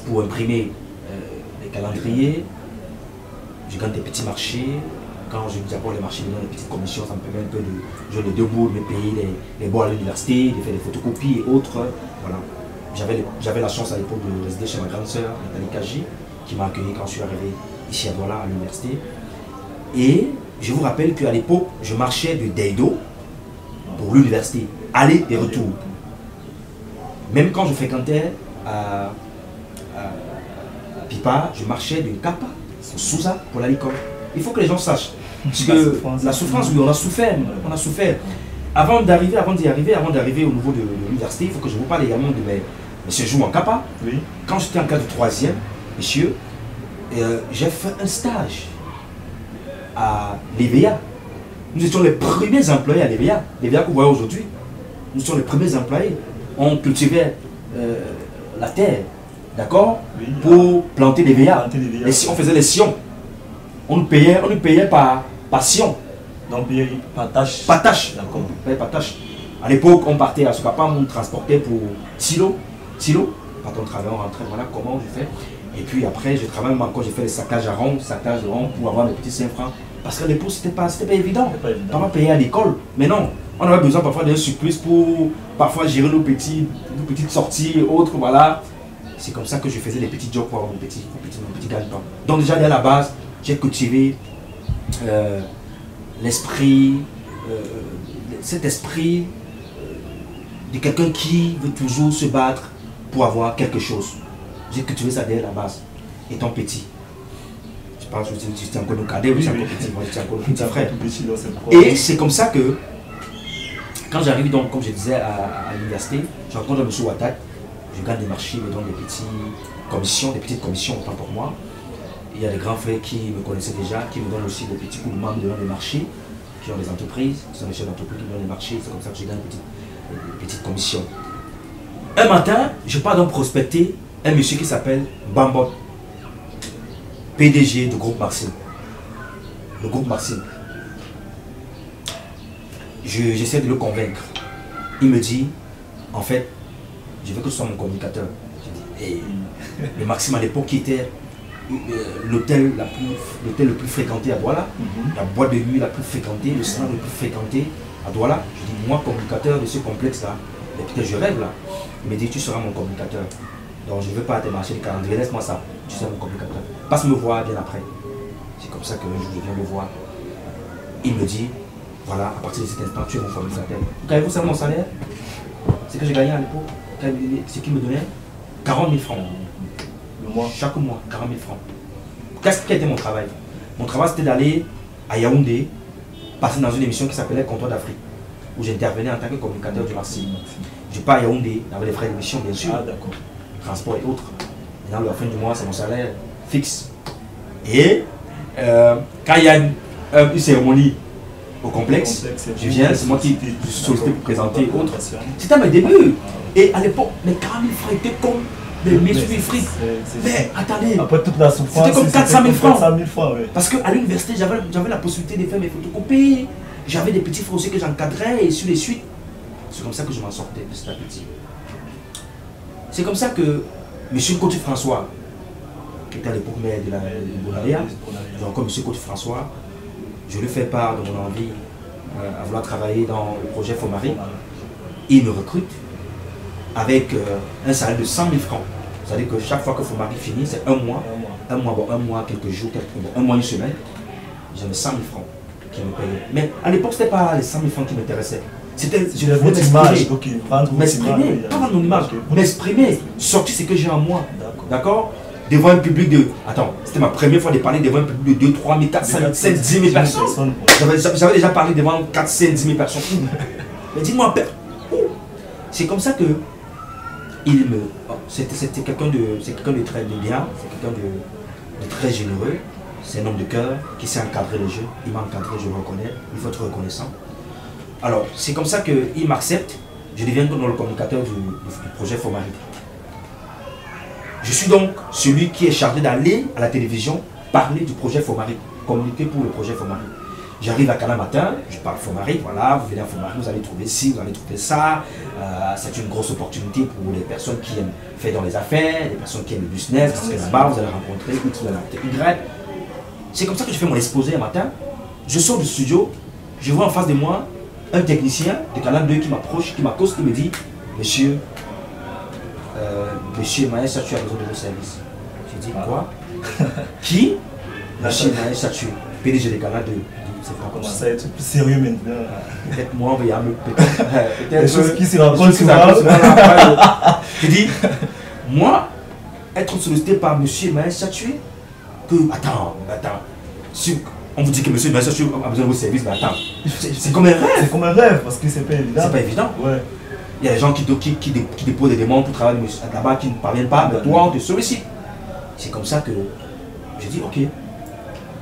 Pour imprimer les calendriers. je gagne des petits marchés. Quand je dis d'abord les marchés, je donne des petites commissions, ça me permet un peu de jouer les deux bouts, de me payer les bons à l'université, de faire des photocopies et autres. Voilà. J'avais la chance à l'époque de résider chez ma grande sœur, Nathalie Kaji, qui m'a accueilli quand je suis arrivé ici à Douala, à l'université. Et je vous rappelle qu'à l'époque, je marchais de Deido pour l'université, aller et retour. Même quand je fréquentais à Pipa, je marchais de Kappa, Souza pour aller à l'école. Il faut que les gens sachent. Parce que la souffrance, oui, on a souffert. On a souffert. Avant d'y arriver au niveau de l'université, il faut que je vous parle également de mes séjours en Kappa. Oui. Quand j'étais en classe de 3e, monsieur, j'ai fait un stage à l'EVA. Nous étions les premiers employés à l'EVA. L'EVA que vous voyez aujourd'hui. Nous sommes les premiers employés. On cultivait la terre, d'accord, Oui, pour planter des VA. On faisait les sillons. On nous payait par sillon. Donc, par tâche. Par tâche. D'accord. Par tâche. À l'époque, on partait à Sokapa, on nous transportait pour Silo. Quand on travaillait, on rentrait, voilà comment je fais. Et puis après, je travaille même encore, j'ai fait les saccages de rond pour avoir les petits 5 francs. Parce qu'à l'époque, c'était pas évident. On va payer à l'école. Mais non, on avait besoin parfois d'un surplus pour parfois gérer nos petites sorties et autres. Voilà. C'est comme ça que je faisais les petits jobs pour avoir mon petit gagne-pain. Donc déjà, à la base, j'ai cultivé cet esprit de quelqu'un qui veut toujours se battre pour avoir quelque chose. J'ai cultivé ça dès la base, étant petit. Je pense que j'étais encore le cadet, j'étais encore petit, moi j'étais encore le petit frère. Et c'est comme ça que, quand j'arrive donc, comme je disais, à l'université, je rencontre M. Ouattara, je gagne des marchés, me donne des petites commissions autant pour moi. Il y a des grands frères qui me connaissaient déjà, qui me donnent aussi des petits coups de main, me donnent des marchés, qui ont des entreprises, qui sont des chefs d'entreprise, qui me donnent des marchés, c'est comme ça que je gagne des petites commissions. Un matin, je pars donc prospecter un monsieur qui s'appelle Bambot, PDG du groupe Maxime. Le groupe Maxime. J'essaie de le convaincre. Il me dit, en fait, je veux que ce soit mon communicateur. Je dis, le Maxime à l'époque qui était l'hôtel le plus fréquenté à Douala, la boîte de nuit la plus fréquentée, le salon le plus fréquenté à Douala. Je dis, moi, communicateur de ce complexe-là, et peut-être je rêve là. Il me dit, tu seras mon communicateur. Donc je ne veux pas te marcher les calendriers, laisse-moi ça, tu seras mon communicateur. Passe me voir bien après. C'est comme ça que je viens le voir. Il me dit, voilà, à partir de cet instant, tu es mon communicateur. Vous savez mon salaire? C'est que j'ai gagné à l'époque. C'est qu'il me donnait 40 000 francs. Le mois. Chaque mois, 40 000 francs. Qu'est-ce qui a été mon travail? Mon travail, c'était d'aller à Yaoundé, passer dans une émission qui s'appelait Comptoir d'Afrique, où j'intervenais en tant que communicateur du Maxime. Je pars à Yaoundé, avec les frais d'émission, bien sûr. Ah, d'accord. Transport et autres. Et dans la fin du mois, c'est mon salaire fixe. Et quand il y a une cérémonie au complexe, je viens, c'est moi qui suis sollicité pour présenter et autres. C'était à mes débuts. Et à l'époque, les 40 000 francs étaient comme des 1000 frites. Mais attendez, après toute la souffrance, c'était comme 400 000 francs. 400 000 francs, ouais. Parce qu'à l'université, j'avais la possibilité de faire mes photocopies. J'avais des petits fonciers que j'encadrais et sur les suites. C'est comme ça que je m'en sortais petit à petit. C'est comme ça que M. Côte François, qui était à l'époque maire de la Bonaria, donc comme M. Côte François, je lui fais part de mon envie à vouloir travailler dans le projet Fomari. Il me recrute avec un salaire de 100 000 francs. C'est-à-dire que chaque fois que Fomari finit, c'est un mois, quelques jours, un mois, une semaine, j'avais 100 000 francs qui me payaient. Mais à l'époque, ce n'était pas les 100 000 francs qui m'intéressaient. C'était votre image, m'exprimer, pas dans mon image, m'exprimer, sortir ce que j'ai en moi. D'accord? Devant un public de. Attends, c'était ma première fois de parler devant un public de 2, 3 000, 4, 5, 10 000 personnes. J'avais déjà parlé devant 4, 5, 10 000 personnes. Mais dis-moi, c'est comme ça que il me. C'était quelqu'un de très bien, c'est quelqu'un de très généreux, c'est un homme de cœur qui sait encadrer les jeux. Il m'a encadré, je le reconnais, il faut être reconnaissant. Alors, c'est comme ça qu'il m'accepte, je deviens dans le communicateur du projet Fomari. Je suis donc celui qui est chargé d'aller à la télévision parler du projet Fomari, communiquer pour le projet Fomari. J'arrive à Canal Matin, je parle Fomari, voilà, vous venez à Fomari, vous allez trouver ci, vous allez trouver ça. C'est une grosse opportunité pour les personnes qui aiment faire dans les affaires, les personnes qui aiment le business, parce que là-bas, vous allez rencontrer X, vous allez rencontrer Y. C'est comme ça que je fais mon exposé un matin. Je sors du studio, je vois en face de moi un technicien de Canal 2 qui m'approche, qui m'accoste, qui me dit, monsieur, monsieur Maël Chatué a besoin de vos services. J'ai dit, quoi? Qui? Monsieur Maël Chatué, PDG de Canal 2. C'est pas comme ça. Ça va être plus sérieux maintenant. Peut-être moi, on va peut-être. Des choses qui se racontent souvent. Je dis, moi, être sollicité par monsieur Maël Chatué, que. Attends. Si on vous dit que monsieur Maël Chatué a besoin de vos services, mais attends. C'est comme un rêve. C'est comme un rêve parce que c'est pas évident. C'est pas évident. Ouais. Il y a des gens qui déposent des demandes pour travailler là-bas qui ne parviennent pas, mais toi, on te sollicite. C'est comme ça que j'ai dit, ok,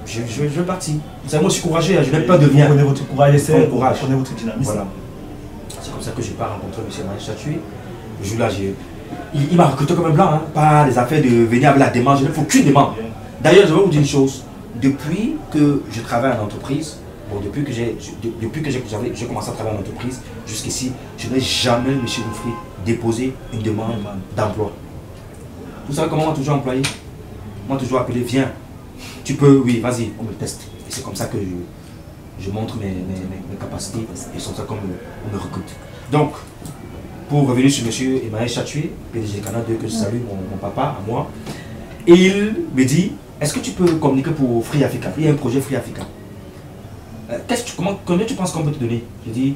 je vais partir. Vous savez, moi, je suis courageux, je n'ai pas de venir. Prenez votre courage, courage. Prenez votre dynamisme. Voilà. C'est comme ça que je n'ai pas rencontré M. Maël Chatué. Le jour-là, il m'a recruté comme un blanc, hein. Pas les affaires de venir avec la demande, je ne fais aucune demande. D'ailleurs, je vais vous dire une chose. Depuis que je travaille en entreprise, bon, depuis que j'ai commencé à travailler en entreprise, jusqu'ici, je n'ai jamais, M. Oufri, déposé une demande d'emploi. Vous savez comment on m'a toujours employé? On m'a toujours appelé, viens, tu peux, oui, vas-y, on me teste. Et c'est comme ça que je montre mes capacités, et c'est comme ça qu'on me recrute. Donc, pour revenir sur M. Maël Chatué, PDG Canal 2, que je salue, mon papa, à moi, et il me dit, est-ce que tu peux communiquer pour Free Africa? Il y a un projet Free Africa. Combien tu penses qu'on peut te donner? Je dis,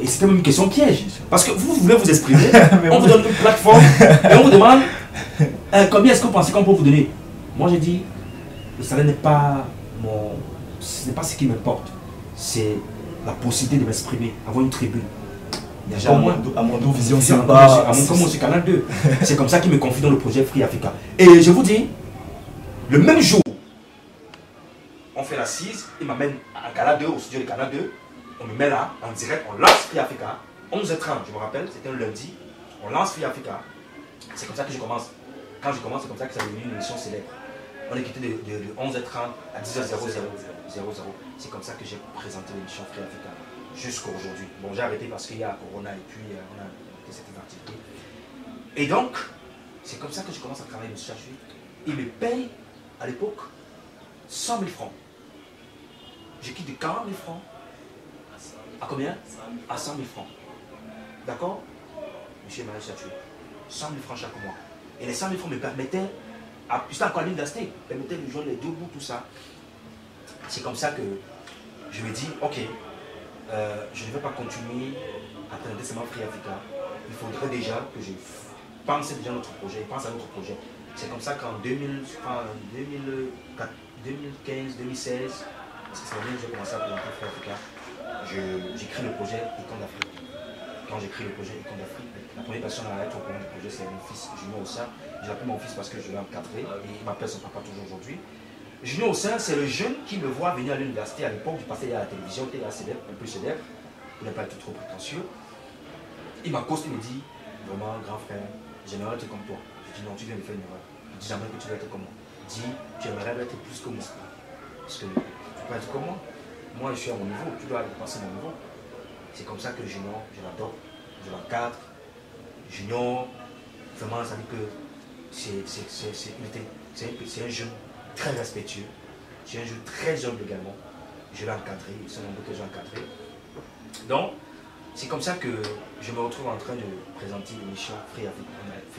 c'est quand même une question piège. Parce que vous voulez vous exprimer, on vous donne une plateforme et on vous demande combien est-ce que vous pensez qu'on peut vous donner? Moi j'ai dit, le salaire n'est pas ce n'est pas ce qui m'importe. C'est la possibilité de m'exprimer, avoir une tribune. Déjà, à mon vision, c'est pas. Comme moi, c'est Canal 2. C'est comme ça qu'il me confie dans le projet Free Africa. Et je vous dis, le même jour, on fait l'assise, il m'amène à Canal 2, au studio de Canal 2. On me met là, en direct, on lance Free Africa. 11h30, je me rappelle, c'était un lundi. On lance Free Africa. C'est comme ça que je commence. Quand je commence, c'est comme ça que ça est devenu une émission célèbre. On est quitté de 11h30 à 10h00. C'est comme ça que j'ai présenté l'émission Free Africa jusqu'à aujourd'hui. Bon, j'ai arrêté parce qu'il y a Corona et puis on a arrêté cette activité. Et donc, c'est comme ça que je commence à travailler M. Chatué. Il me paye à l'époque 100 000 francs. Je quitte de 40 000 francs. À combien? À 100 000 francs. D'accord? M. Maël Chatué. 100 000 francs chaque mois. Et les 100 000 francs me permettaient, juste encore à l'université, permettaient de joindre les deux bouts, tout ça. C'est comme ça que je me dis, ok, je ne vais pas continuer à présenter seulement Free Africa. Il faudrait déjà que je pense déjà à notre projet, pense à notre projet. C'est comme ça qu'en 2015, 2016, parce que c'est l'année où j'ai commencé à présenter Free Africa, j'écris le projet Icône d'Afrique. Quand j'écris le projet Icône d'Afrique, la première personne à être au courant du projet, c'est mon fils Junior Ossin. Je l'appelle mon fils parce que je l'ai encadré et il m'appelle son papa toujours aujourd'hui. Junior Ossin, c'est le jeune qui me voit venir à l'université à l'époque, je passais à la télévision, était célèbre, un peu célèbre, pour ne pas être trop prétentieux. Il m'accoste, il me dit, vraiment grand frère, j'aimerais être comme toi. Je dis non, tu viens de faire une erreur. Je dis jamais que tu vas être comme moi. Dis, tu aimerais être plus que moi. Parce que tu peux pas être comme moi. Moi, je suis à mon niveau, tu dois dépasser mon niveau. C'est comme ça que Junior, je l'adore, je l'encadre. Junior, vraiment, ça dit que c'est un jeune très respectueux, c'est un jeune très humble également. Je l'ai encadré, c'est un homme que j'ai encadré. Donc, c'est comme ça que je me retrouve en train de présenter l'émission Free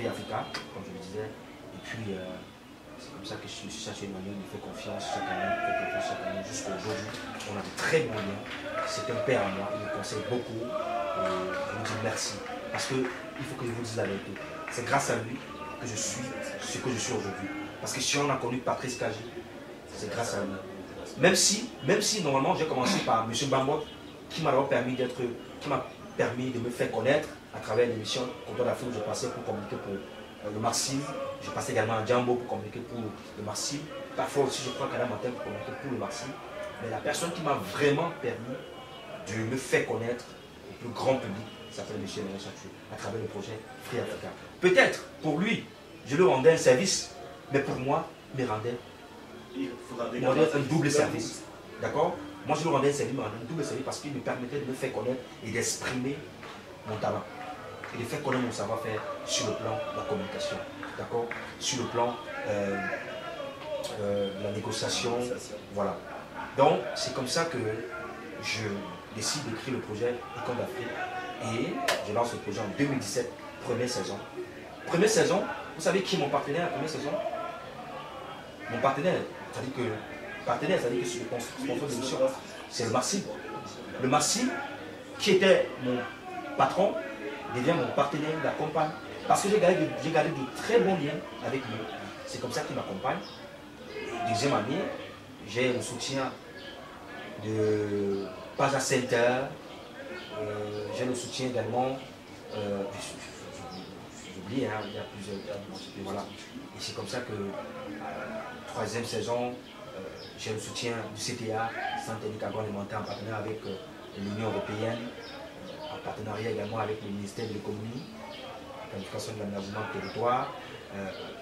Africa, comme je le disais. Et puis, c'est comme ça que je suis Chatué Emmanuel, il me fait confiance chaque année, jusqu'à aujourd'hui. On a de très bons liens. C'est un père à moi, il me conseille beaucoup. Et je vous dis merci. Parce qu'il faut que je vous dise la vérité. C'est grâce à lui que je suis ce que je suis aujourd'hui. Parce que si on a connu Patrice Kaji, c'est grâce à lui. Même si normalement j'ai commencé par M. Bambot, qui m'a permis de me faire connaître à travers l'émission Comptoir d'Afrique où je passais pour communiquer pour le Marsil. Je passais également à Djambo pour communiquer pour le Marsil. Parfois aussi je prends Canal Matin pour communiquer pour le Marsil. Mais la personne qui m'a vraiment permis de me faire connaître au plus grand public s'appelle M. Maël Chatué à travers le projet Free Africa. Peut-être pour lui, je lui rendais un service, mais pour moi, il me rendait un double service. D'accord? Moi, je lui rendais un service, mais un double service parce qu'il me permettait de me faire connaître et d'exprimer mon talent. Et de faire connaître mon savoir-faire sur le plan de la communication. D'accord? Sur le plan la négociation. Voilà. Donc, c'est comme ça que je décide d'écrire le projet Icône d'Afrique et je lance le projet en 2017, première saison. Première saison, vous savez qui est mon partenaire la première saison? Mon partenaire, c'est-à-dire que c'est le sponsor de l'émission, c'est le Marcy. Le Marcy, qui était mon patron, devient mon partenaire, il m'accompagne. Parce que j'ai gardé de très bons liens avec lui. C'est comme ça qu'il m'accompagne. Deuxième année, j'ai le soutien de Paja Center. J'ai le soutien également. J'oublie, hein, il y a plusieurs. Voilà. Et c'est comme ça que, troisième saison, j'ai le soutien du CTA, Centre technique agroalimentaire, en partenariat avec l'Union européenne, en partenariat également avec le ministère de l'économie, planification de l'aménagement du territoire.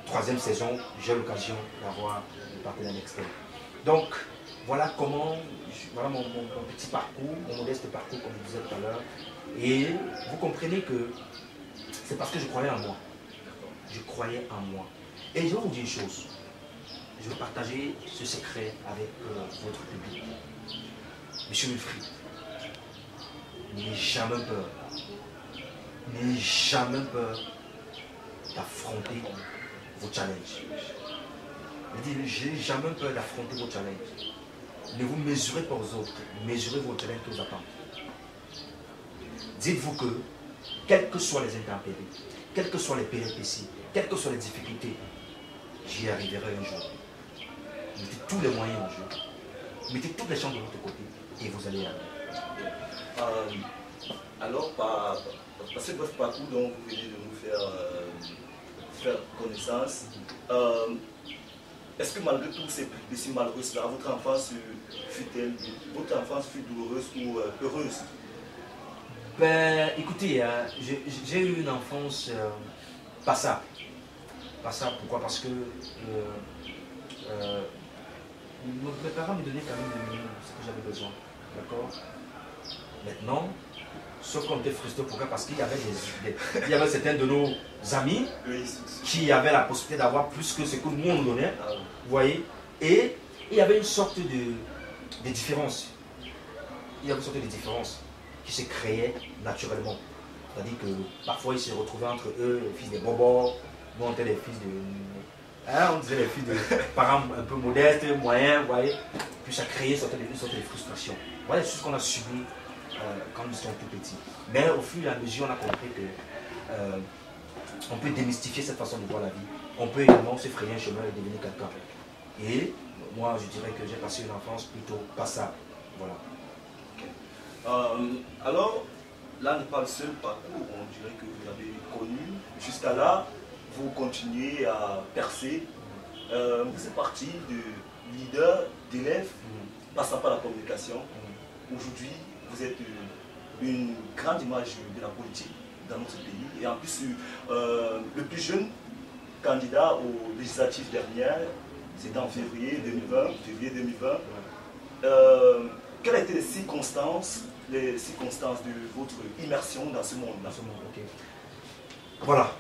Troisième saison, j'ai l'occasion d'avoir des partenaires externes. Donc, voilà comment, voilà mon petit parcours, mon modeste parcours, comme je disais tout à l'heure. Et vous comprenez que c'est parce que je croyais en moi. Je croyais en moi. Et je vais vous dire une chose. Je vais partager ce secret avec votre public. Monsieur Wilfried, n'ayez jamais peur. N'ayez jamais peur d'affronter vos challenges. Je dis, n'ayez jamais peur d'affronter vos challenges. Ne vous mesurez pas aux autres, mesurez vos challenges qui vous attendent. Dites-vous que, quelles que soient les intempéries, quelles que soient les péripéties, quelles que soient les difficultés, j'y arriverai un jour. Mettez tous les moyens en jeu. Mettez toutes les chances de votre côté et vous allez y arriver. Alors, par ce bref parcours dont vous venez de nous faire connaissance, est-ce que malgré tous ces péripéties malheureuses-là, votre enfance fut douloureuse ou heureuse? Ben, écoutez, j'ai eu une enfance passable. Passable, pourquoi? Parce que mes parents me donnaient quand même le minimum, ce que j'avais besoin. D'accord? Maintenant, sauf qu'on était frustrés, pourquoi? Parce qu'il y avait certains de nos amis qui avaient la possibilité d'avoir plus que ce que nous on nous donnait. Vous voyez? Et il y avait une sorte de différence. Il y avait une sorte de différence qui se créait naturellement. C'est-à-dire que parfois ils se retrouvaient entre eux, les fils des bobos, nous on était les fils de... Hein, on disait les fils de parents un peu modestes, moyens, vous voyez. Puis ça créait une sorte de frustration. Voilà c'est ce qu'on a subi quand nous étions tout petits. Mais au fur et à mesure, on a compris que on peut démystifier cette façon de voir la vie. On peut également se frayer un chemin et devenir quelqu'un. Et moi, je dirais que j'ai passé une enfance plutôt passable. Voilà. Alors, là n'est pas le seul parcours, on dirait que vous avez connu. Jusqu'à là, vous continuez à percer. Vous êtes parti de leader, d'élève, passant par la communication. Aujourd'hui, vous êtes une grande image de la politique dans notre pays. Et en plus, le plus jeune candidat aux législatives dernières, c'était en février 2020. Quelles étaient les circonstances de votre immersion dans ce monde? Okay. Voilà.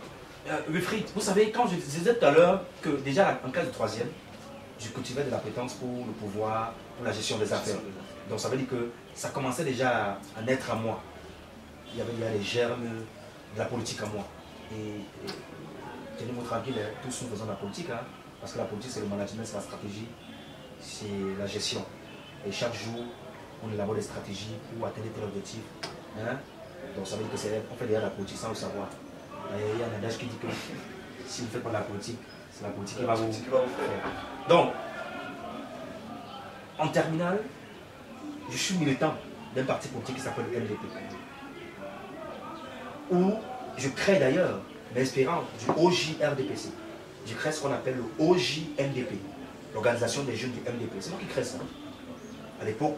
Wilfried, vous savez, quand je disais tout à l'heure que déjà en classe de 3e, je cultivais de l'appétence pour le pouvoir, pour la gestion des affaires. Donc ça veut dire que ça commençait déjà à naître à moi. Il y avait les germes de la politique à moi. Et tenez-vous tranquille, tous nous faisons de la politique, hein, parce que la politique c'est le management, c'est la stratégie, c'est la gestion. Et chaque jour, on élabore des stratégies pour atteindre tel objectif. Hein. Donc ça veut dire que on fait déjà la politique sans le savoir. Et il y a un adage qui dit que si vous ne faites pas de la politique, c'est la politique qui va vous faire. Donc, en terminale, je suis militant d'un parti politique qui s'appelle MDP. Où je crée d'ailleurs, m'inspirant du OJRDPC. Je crée ce qu'on appelle le OJMDP, l'organisation des jeunes du MDP. C'est moi qui crée ça. À l'époque,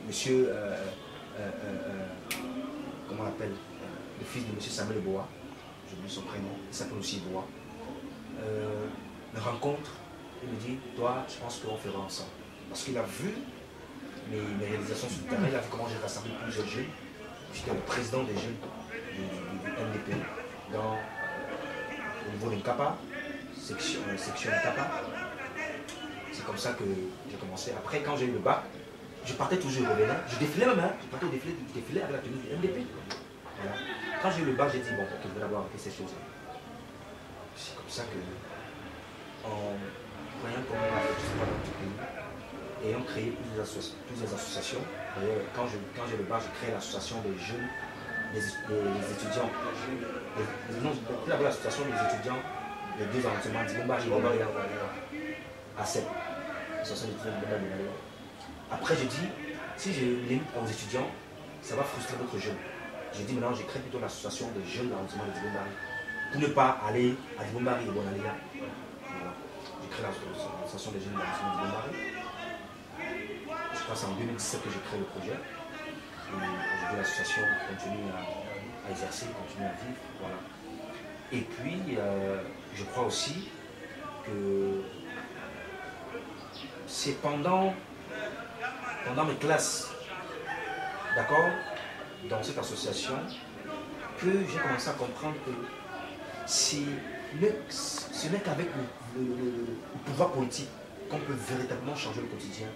monsieur, comment on l'appelle, le fils de monsieur Samuel Boa, j'ai oublié son prénom, il s'appelle aussi Boa, me rencontre et me dit, toi, je pense qu'on fera ensemble. Parce qu'il a vu mes réalisations sur le terrain, il a vu comment j'ai rassemblé plusieurs jeunes. J'étais le président des jeunes du MDP au niveau de Nkapa, section Nkapa. C'est ça que j'ai commencé. Après, quand j'ai eu le bac, je partais toujours, je revenais, je défilais même, hein, je partais au défilé, je défilais avec la tenue du MDP. Voilà. Quand j'ai eu le bac, j'ai dit, bon, ok, je vais d'abord arrêter ces choses. C'est comme ça que, en voyant comment on a fait tout ça dans tout pays, et on créé plusieurs associations. D'ailleurs, quand j'ai le bac, j'ai créé l'association des jeunes, des étudiants. Non, d'abord l'association des étudiants des deux arrondissements d'Ibombari à 7. L'association des étudiants d'Ibombari. Après, j'ai dit, si je limite aux étudiants, ça va frustrer d'autres jeunes. J'ai dit maintenant, je crée plutôt l'association des jeunes de l'arrondissement de Dibombari. Pour ne pas aller à Dibombari et Bonalia. Voilà. J'ai créé l'association des jeunes de l'arrondissement de Dibombari. Je crois que c'est en 2017 que j'ai créé le projet. Et aujourd'hui, l'association continue à exercer, continue à vivre. Voilà. Et puis, je crois aussi que c'est pendant mes classes, d'accord, dans cette association, que j'ai commencé à comprendre que ce n'est qu'avec le pouvoir politique qu'on peut véritablement changer le quotidien,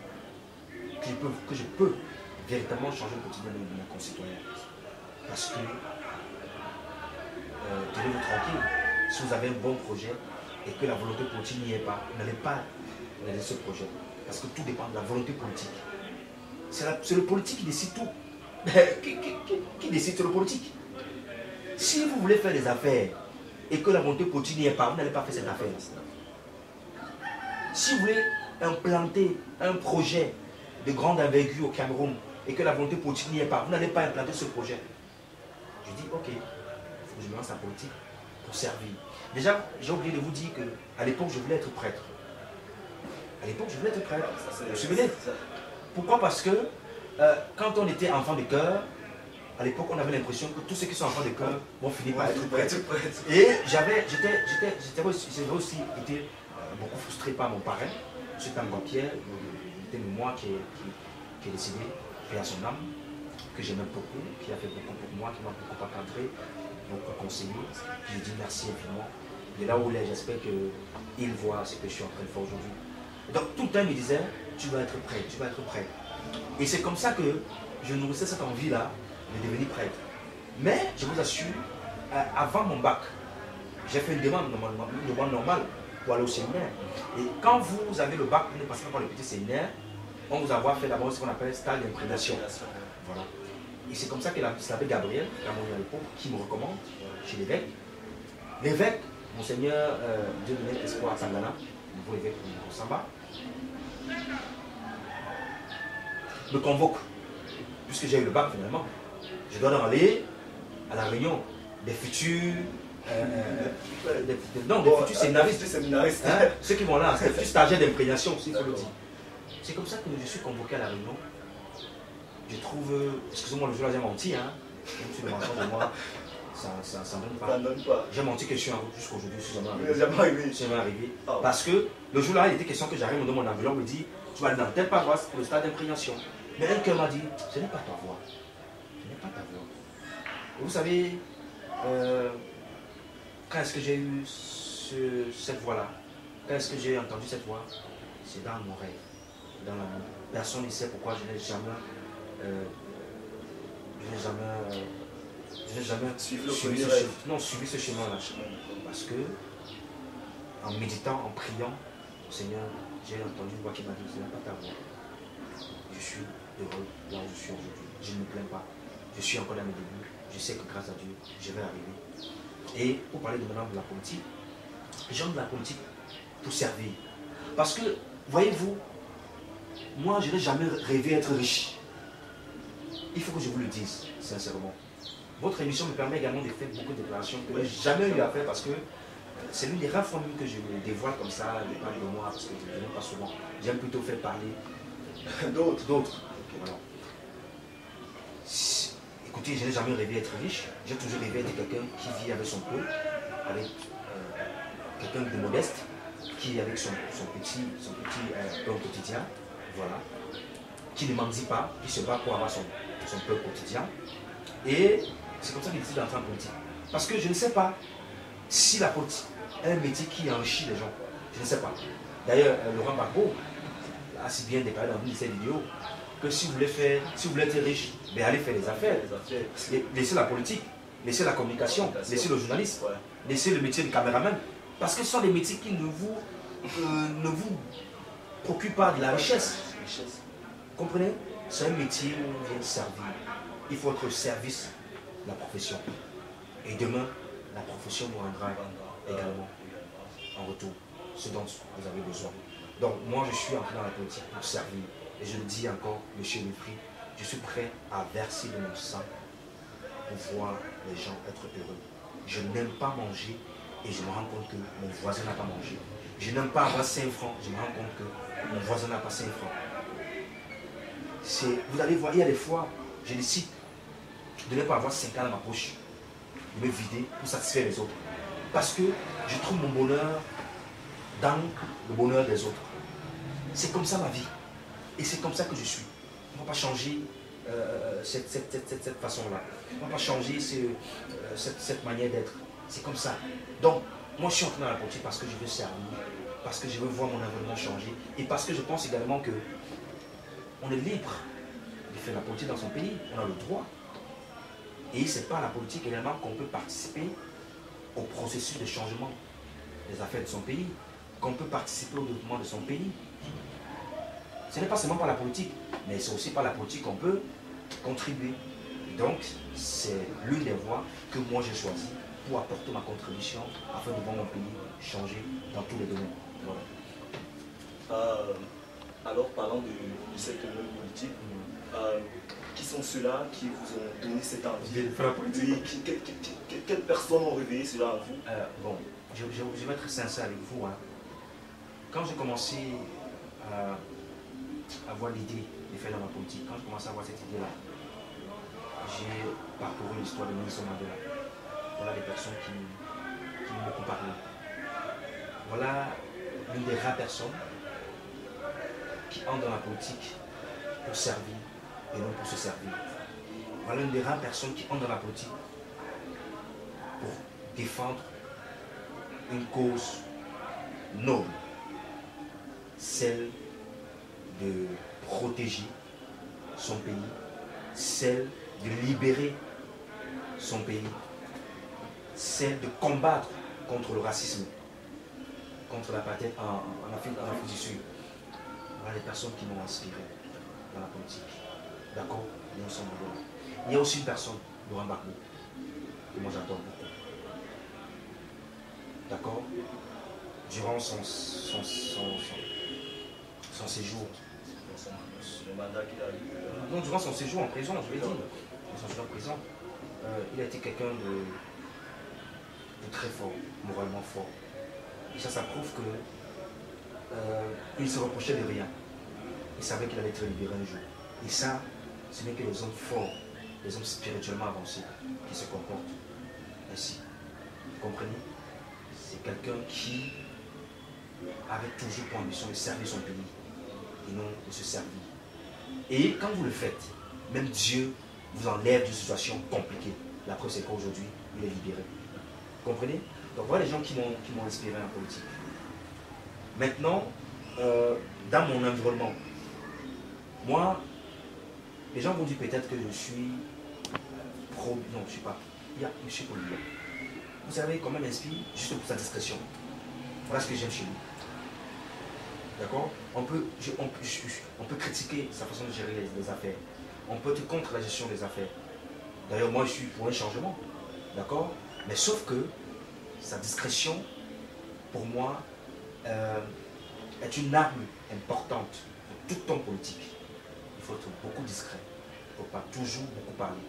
que je peux véritablement changer le quotidien de mes concitoyens. Parce que, tenez-vous tranquille, si vous avez un bon projet et que la volonté politique n'y est pas, vous n'allez pas réaliser ce projet. Parce que tout dépend de la volonté politique. C'est le politique qui décide tout. Qui décide? C'est le politique. Si vous voulez faire des affaires et que la volonté politique n'y est pas, vous n'allez pas faire cette affaire. Si vous voulez implanter un projet de grande envergure au Cameroun et que la volonté politique n'y est pas, vous n'allez pas implanter ce projet. Je dis, ok, il faut que je me lance en politique pour servir. Déjà, j'ai oublié de vous dire qu'à l'époque, je voulais être prêtre. À l'époque, je voulais être prêtre. Vous vous souvenez? Pourquoi? Parce que quand on était enfant de cœur, à l'époque, on avait l'impression que tous ceux qui sont enfants de cœur vont finir par être prêtres. Et j'avais aussi été beaucoup frustré par mon parrain, M. Tanguy Pierre, c'était moi qui est décédé, paix à son âme, que j'aimais beaucoup, qui a fait beaucoup pour moi, qui m'a beaucoup encadré, beaucoup conseillé. Je lui dis merci infiniment. Et là où il est, j'espère qu'il voit ce que je suis en train de faire aujourd'hui. Donc tout le temps, il me disait, tu vas être prêtre, tu vas être prêtre. Et c'est comme ça que je nourrissais cette envie-là de devenir prêtre. Mais je vous assure, avant mon bac, j'ai fait une demande normale pour aller au séminaire. Et quand vous avez le bac, vous ne passez pas par le petit séminaire, on vous a fait d'abord ce qu'on appelle stage d'imprégnation. Voilà. Et c'est comme ça que l'abbé Gabriel, à l'époque, qui me recommande chez l'évêque. L'évêque, Monseigneur Dieu donné espoir à Sangana, nouveau évêque de Samba, me convoque, puisque j'ai eu le bac finalement. Je dois donc aller à la réunion des futurs futurs séminaristes, hein, ceux qui vont là, des futurs stagiaires d'imprégnation, s'il faut le dire. C'est comme ça que je suis convoqué à la réunion. Je trouve, excusez-moi, le jour-là j'ai menti, hein, même si le mensonge de moi, ça ne donne pas. J'ai menti que je suis en route jusqu'à aujourd'hui, je suis jamais arrivé. Parce que le jour-là, il était question que j'arrive, on me donne mon enveloppe, on me dit, tu vas aller dans telle paroisse pour le stade d'imprégnation. Mais un cœur m'a dit, ce n'est pas ta voix. Ce n'est pas ta voix. Et vous savez, quand est-ce que j'ai eu cette voix-là? Quand est-ce que j'ai entendu cette voix? C'est dans mon rêve. Dans la nuit. Personne ne sait pourquoi je n'ai jamais suivi ce chemin-là. Parce que, en méditant, en priant, Seigneur, j'ai entendu une voix qui m'a dit, ce n'est pas ta voix. Je suis heureux là où je suis aujourd'hui. Je ne me plains pas. Je suis encore dans mes débuts. Je sais que grâce à Dieu, je vais arriver. Et pour parler de maintenant de la politique, j'aime de la politique pour servir. Parce que, voyez-vous, moi, je n'ai jamais rêvé d'être riche. Il faut que je vous le dise, sincèrement. Votre émission me permet également de faire beaucoup de déclarations que je n'ai jamais eu à faire parce que c'est l'une des rares fois que je me dévoile comme ça, je parle de moi, parce que je ne viens pas souvent. J'aime plutôt faire parler d'autres. Voilà. Écoutez, je n'ai jamais rêvé d'être riche. J'ai toujours rêvé d'être quelqu'un qui vit avec son peu, avec quelqu'un de modeste, qui vit avec son petit peu au quotidien. Voilà. Qui ne mendie pas, qui se bat pour avoir son peu quotidien. Et c'est comme ça qu'il décide d'entrer en politique. Parce que je ne sais pas si la politique est un métier qui enrichit les gens. Je ne sais pas. D'ailleurs, Laurent Gbagbo, a si bien déclaré dans une de ses vidéos que si vous voulez être riche, ben allez faire des affaires. Laissez la politique, laissez la communication, laissez le journaliste, laissez le métier de caméraman. Parce que ce sont des métiers qui ne vous procurent pas de la richesse. Comprenez? C'est un métier où on vient servir. Il faut être au service de la profession. Et demain, la profession nous rendra également en retour ce dont vous avez besoin. Donc moi, je suis entré dans la politique pour servir. Et je le dis encore, monsieur Mifri, je suis prêt à verser de mon sang pour voir les gens être heureux. Je n'aime pas manger et je me rends compte que mon voisin n'a pas mangé. Je n'aime pas avoir 5 francs, je me rends compte que mon voisin n'a pas 5 francs. Vous allez voir, il y a des fois, je décide de ne pas avoir 5 ans dans ma poche, de me vider pour satisfaire les autres. Parce que je trouve mon bonheur dans le bonheur des autres. C'est comme ça ma vie. Et c'est comme ça que je suis. On ne va pas changer cette façon-là. On ne va pas changer cette manière d'être. C'est comme ça. Donc, moi je suis entré dans la politique parce que je veux servir, parce que je veux voir mon environnement changer et parce que je pense également que on est libre de faire la politique dans son pays, on a le droit. Et c'est par la politique également qu'on peut participer au processus de changement des affaires de son pays, qu'on peut participer au développement de son pays. Ce n'est pas seulement par la politique, mais c'est aussi par la politique qu'on peut contribuer. Et donc, c'est l'une des voies que moi j'ai choisies pour apporter ma contribution afin de voir mon pays changer dans tous les domaines. Voilà. Alors, parlant de cette même politique, qui sont ceux-là qui vous ont donné cette envie de faire la politique? Quelles personnes ont réveillé cela en vous? Bon, je vais être sincère avec vous. Hein. Quand j'ai commencé à avoir l'idée de faire dans la politique, quand j'ai commencé à avoir cette idée-là, j'ai parcouru l'histoire de Nelson Mandela. Voilà les personnes qui m'ont beaucoup parlé. Voilà l'une des rares personnes qui entrent dans la politique pour servir et non pour se servir. Voilà une des rares personnes qui entrent dans la politique pour défendre une cause noble, celle de protéger son pays, celle de libérer son pays, celle de combattre contre le racisme, contre l'apartheid en Afrique du Sud. Voilà les personnes qui m'ont inspiré dans la politique. D'accord? Il y a aussi une personne, Laurent Gbagbo, que moi j'adore beaucoup. D'accord? Durant son séjour, le mandat qu'il a eu. Non, durant son séjour en prison, je vais dire, son séjour en prison, il a été quelqu'un de très fort, moralement fort. Et ça prouve que il se reprochait de rien. Il savait qu'il allait être libéré un jour. Et ça, ce n'est que les hommes forts, les hommes spirituellement avancés qui se comportent ainsi. Vous comprenez? C'est quelqu'un qui avait toujours pour ambition de servir son pays et non de se servir. Et quand vous le faites, même Dieu vous enlève d'une situation compliquée. La preuve, c'est qu'aujourd'hui, il est libéré. Vous comprenez? Donc voilà les gens qui m'ont inspiré en politique. Maintenant, dans mon environnement, moi, les gens vont dire peut-être que je suis pro... Non, je ne suis pas. Je suis polygame. Vous savez comment il m'inspire? Juste pour sa discrétion. Voilà ce que j'aime chez lui. D'accord? On peut critiquer sa façon de gérer les affaires. On peut être contre la gestion des affaires. D'ailleurs, moi, je suis pour un changement. D'accord? Mais sauf que sa discrétion, pour moi, est une arme importante pour tout homme politique. Il faut être beaucoup discret. Il ne faut pas toujours beaucoup parler.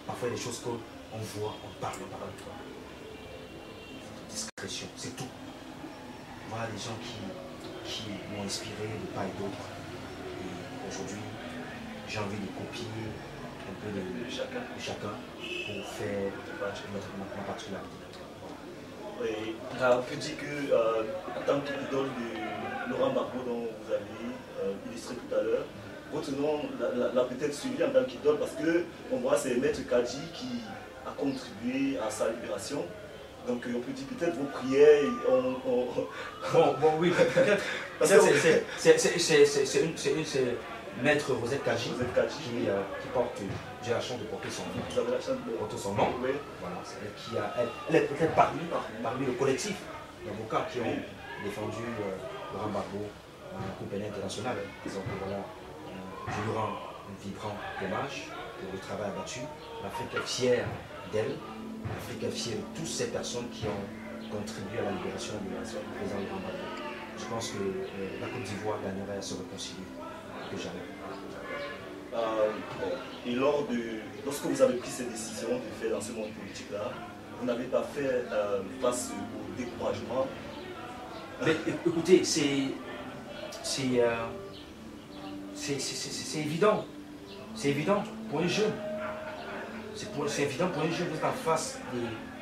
Parfois, il y a des choses qu'on voit, on parle. Discrétion, c'est tout. Voilà les gens qui m'ont inspiré de part et d'autre. Et aujourd'hui, j'ai envie de copier un peu de chacun pour faire ma particularité. Et on peut dire que en tant qu'idole de Laurent Gbagbo dont vous avez illustré tout à l'heure, votre nom l'a peut-être suivi en tant qu'idole parce que on voit c'est Maître Kadji qui a contribué à sa libération. Donc on peut dire peut-être vos prières, Bon, oui, peut-être. Parce que C'est Maître Rosette Kaji vous êtes caché. qui porte, j'ai la chance de porter son nom. Vous avez la chance de Porter son nom. oui. Voilà, c'est elle est peut-être parmi le collectif d'avocats qui ont défendu Laurent Gbagbo en Cour pénale internationale. Donc voilà, je lui rends un vibrant hommage pour le travail abattu. L'Afrique est fière d'elle. L'Afrique est fière de toutes ces personnes qui ont contribué à la libération du président Laurent Gbagbo. Je pense que la Côte d'Ivoire gagnerait à se réconcilier que jamais. Et lorsque vous avez pris cette décision de faire dans ce monde politique-là, vous n'avez pas fait face au découragement? Mais écoutez, c'est évident. C'est évident pour un jeune. C'est évident pour un jeune d'être en face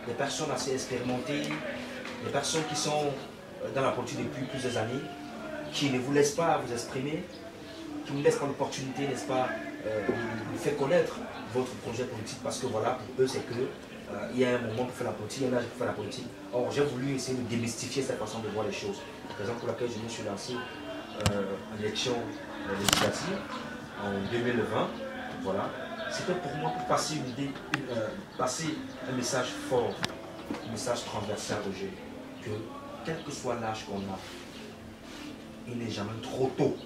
des personnes assez expérimentées, des personnes qui sont dans la politique depuis plusieurs années, qui ne vous laissent pas vous exprimer, qui ne vous laissent pas l'opportunité, n'est-ce pas, de faire connaître votre projet politique, parce que voilà, pour eux, c'est que il y a un moment pour faire la politique, il y a un âge pour faire la politique. Or, j'ai voulu essayer de démystifier cette façon de voir les choses. La raison pour laquelle je me suis lancé en élection législative en 2020, voilà, c'était pour moi pour passer une idée, passer un message fort, un message transversal aux jeunes, que quel que soit l'âge qu'on a, il n'est jamais trop tôt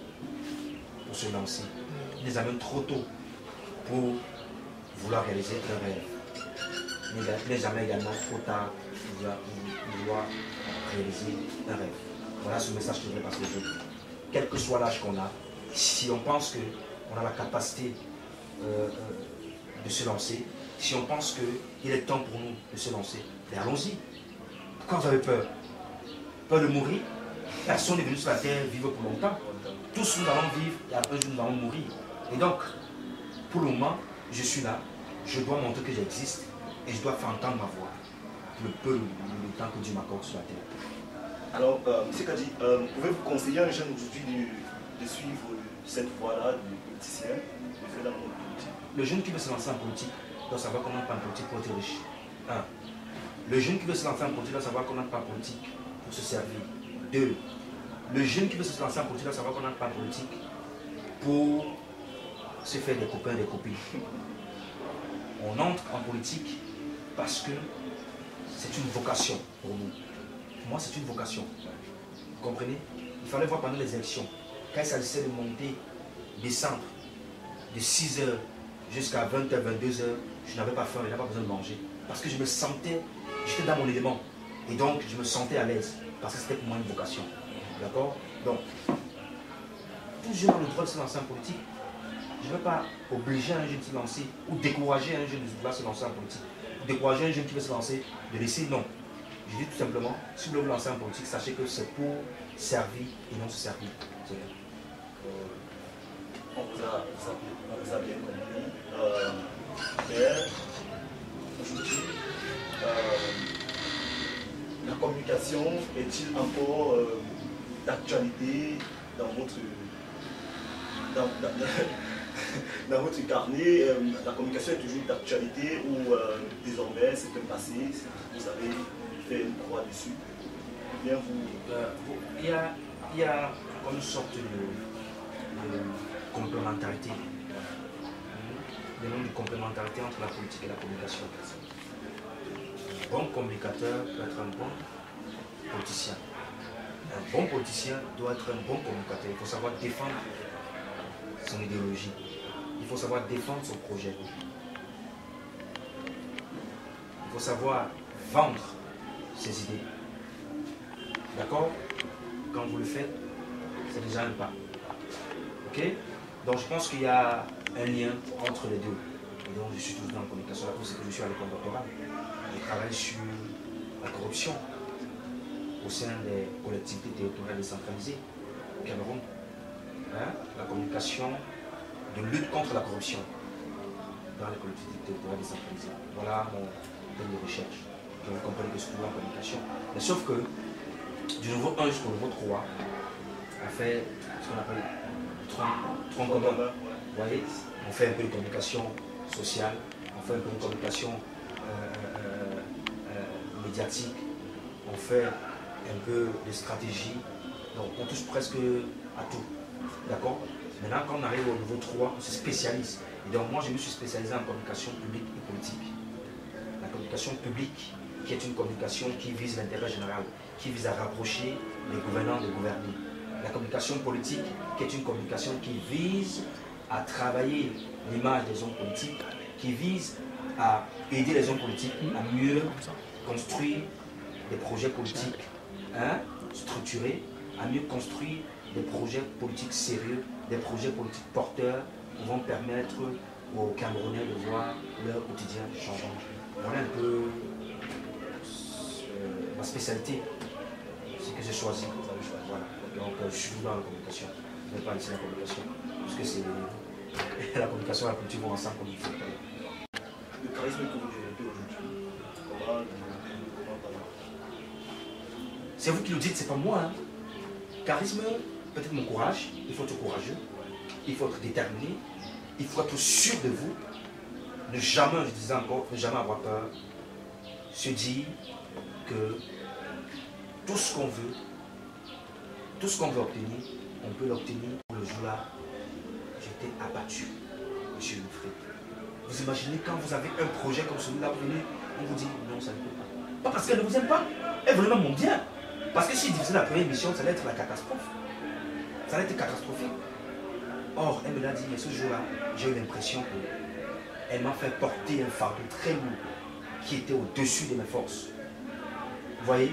pour se lancer. Il n'est jamais trop tôt pour vouloir réaliser un rêve. Il n'est jamais également trop tard pour vouloir réaliser un rêve. Voilà ce message que je voudrais passer aux jeunes. Quel que soit l'âge qu'on a, si on pense qu'on a la capacité de se lancer, si on pense qu'il est temps pour nous de se lancer, ben allons-y. Pourquoi vous avez peur? Peur de mourir? Personne n'est venu sur la terre vivre pour longtemps. Tous nous allons vivre et après un jour nous allons mourir. Et donc, pour le moment, je suis là, je dois montrer que j'existe et je dois faire entendre ma voix. Le peu, le temps que Dieu m'accorde sur la terre. Alors, M. Kadji, pouvez-vous conseiller à un jeune aujourd'hui de suivre cette voie-là du politicien, de faire dans le monde politique? Le jeune qui veut se lancer en politique doit savoir comment faire en politique pour être riche. 1. Le jeune qui veut se lancer en politique doit savoir comment faire en politique pour se servir. 2. Le jeune qui veut se lancer en politique doit savoir comment faire en politique pour se faire des copains, des copines. On entre en politique parce que c'est une vocation pour nous. Pour moi, c'est une vocation. Vous comprenez? Il fallait voir pendant les élections, quand il s'agissait de monter, descendre de 6h jusqu'à 20h, 22h, je n'avais pas faim, je n'avais pas besoin de manger. Parce que je me sentais, j'étais dans mon élément. Et donc, je me sentais à l'aise. Parce que c'était pour moi une vocation. D'accord? Donc, tout jeune a le droit de se lancer en politique. Je ne veux pas obliger un jeune de se lancer ou décourager un jeune de vouloir se lancer en politique. Décourager un jeune qui veut se lancer, de laisser, non. Je dis tout simplement, si vous voulez vous lancer en politique, sachez que c'est pour servir et non se servir. On vous a bien compris. Mais aujourd'hui, la communication est-il encore d'actualité dans votre votre carnet? La communication est toujours d'actualité ou désormais c'est un passé, vous avez fait une croix dessus? Ou bien vous... Il y a une sorte de complémentarité. Il y a une complémentarité entre la politique et la communication. Un bon communicateur peut être un bon politicien. Un bon politicien doit être un bon communicateur. Il faut savoir défendre son idéologie. Il faut savoir défendre son projet. Il faut savoir vendre ses idées. D'accord? Quand vous le faites, c'est déjà un pas. Ok? Donc je pense qu'il y a un lien entre les deux. Et donc je suis toujours dans la communication. La cause c'est que je suis à l'école doctorale. Je travaille sur la corruption au sein des collectivités territoriales décentralisées au Cameroun. Hein? La communication de lutte contre la corruption dans les collectivités territoriales décentralisées. Voilà mon thème de recherche. Je vous comprenez que c'est toujours la communication. Mais sauf que du niveau 1 jusqu'au niveau 3, on fait ce qu'on appelle tronc commun. Vous voyez, on fait un peu de communication sociale, on fait un peu de communication médiatique, on fait un peu de stratégie, donc on touche presque à tout. D'accord? Maintenant, quand on arrive au niveau 3, on se spécialise. Et donc moi, je me suis spécialisé en communication publique et politique. La communication publique, qui est une communication qui vise l'intérêt général, qui vise à rapprocher les gouvernants des gouvernés. La communication politique, qui est une communication qui vise à travailler l'image des hommes politiques, qui vise à aider les hommes politiques à mieux construire des projets politiques structurés, à mieux construire des projets politiques sérieux, des projets politiques porteurs qui vont permettre aux Camerounais de voir leur quotidien changeant. Voilà un peu ma spécialité, c'est que j'ai choisi. Voilà. Donc je suis dans la communication. Je ne vais pas laisser la communication, parce que c'est la communication et la culture vont ensemble comme il faut. Le charisme que vous développez aujourd'hui, comment le développez? C'est vous qui le dites, c'est pas moi. Hein. Charisme, peut-être mon courage, il faut être courageux, il faut être déterminé, il faut être sûr de vous, ne jamais, je disais encore, ne jamais avoir peur, se dire que tout ce qu'on veut obtenir, on peut l'obtenir. Le jour-là, j'étais abattu, monsieur Wilfried. Vous imaginez quand vous avez un projet comme celui-là, on vous dit non, ça ne peut pas. Pas parce qu'elle ne vous aime pas, elle voulait même mon bien. Parce que si diffusait la première émission, ça allait être la catastrophe. Ça allait être catastrophique. Or, elle me l'a dit, mais ce jour-là, j'ai eu l'impression qu'elle m'a fait porter un fardeau très lourd qui était au-dessus de mes forces. Vous voyez,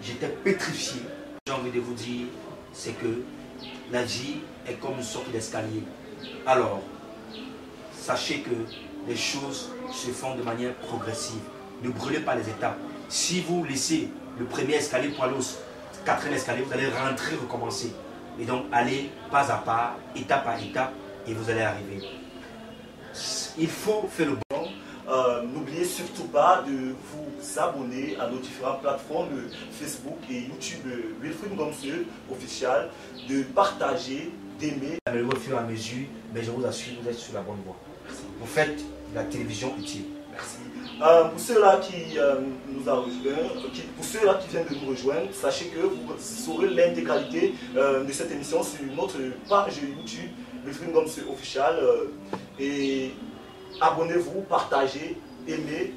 j'étais pétrifié. J'ai envie de vous dire, c'est que la vie est comme une sorte d'escalier. Alors, sachez que les choses se font de manière progressive. Ne brûlez pas les étapes. Si vous laissez le premier escalier pour aller au quatrième escalier, vous allez rentrer, recommencer. Et donc, allez pas à pas, étape par étape, et vous allez arriver. Il faut faire le bon. N'oubliez surtout pas de vous abonner à nos différentes plateformes Facebook et YouTube Wilfried Ngomse officiel, de partager, d'aimer. Au fur et à mesure, mais je vous assure, vous êtes sur la bonne voie. Vous faites de la télévision utile. Merci. Pour ceux-là qui nous ont rejoints, pour ceux-là qui viennent de nous rejoindre, sachez que vous saurez l'intégralité de cette émission sur notre page YouTube Wilfried Ngomse officiel. Et abonnez-vous, partagez, aimez.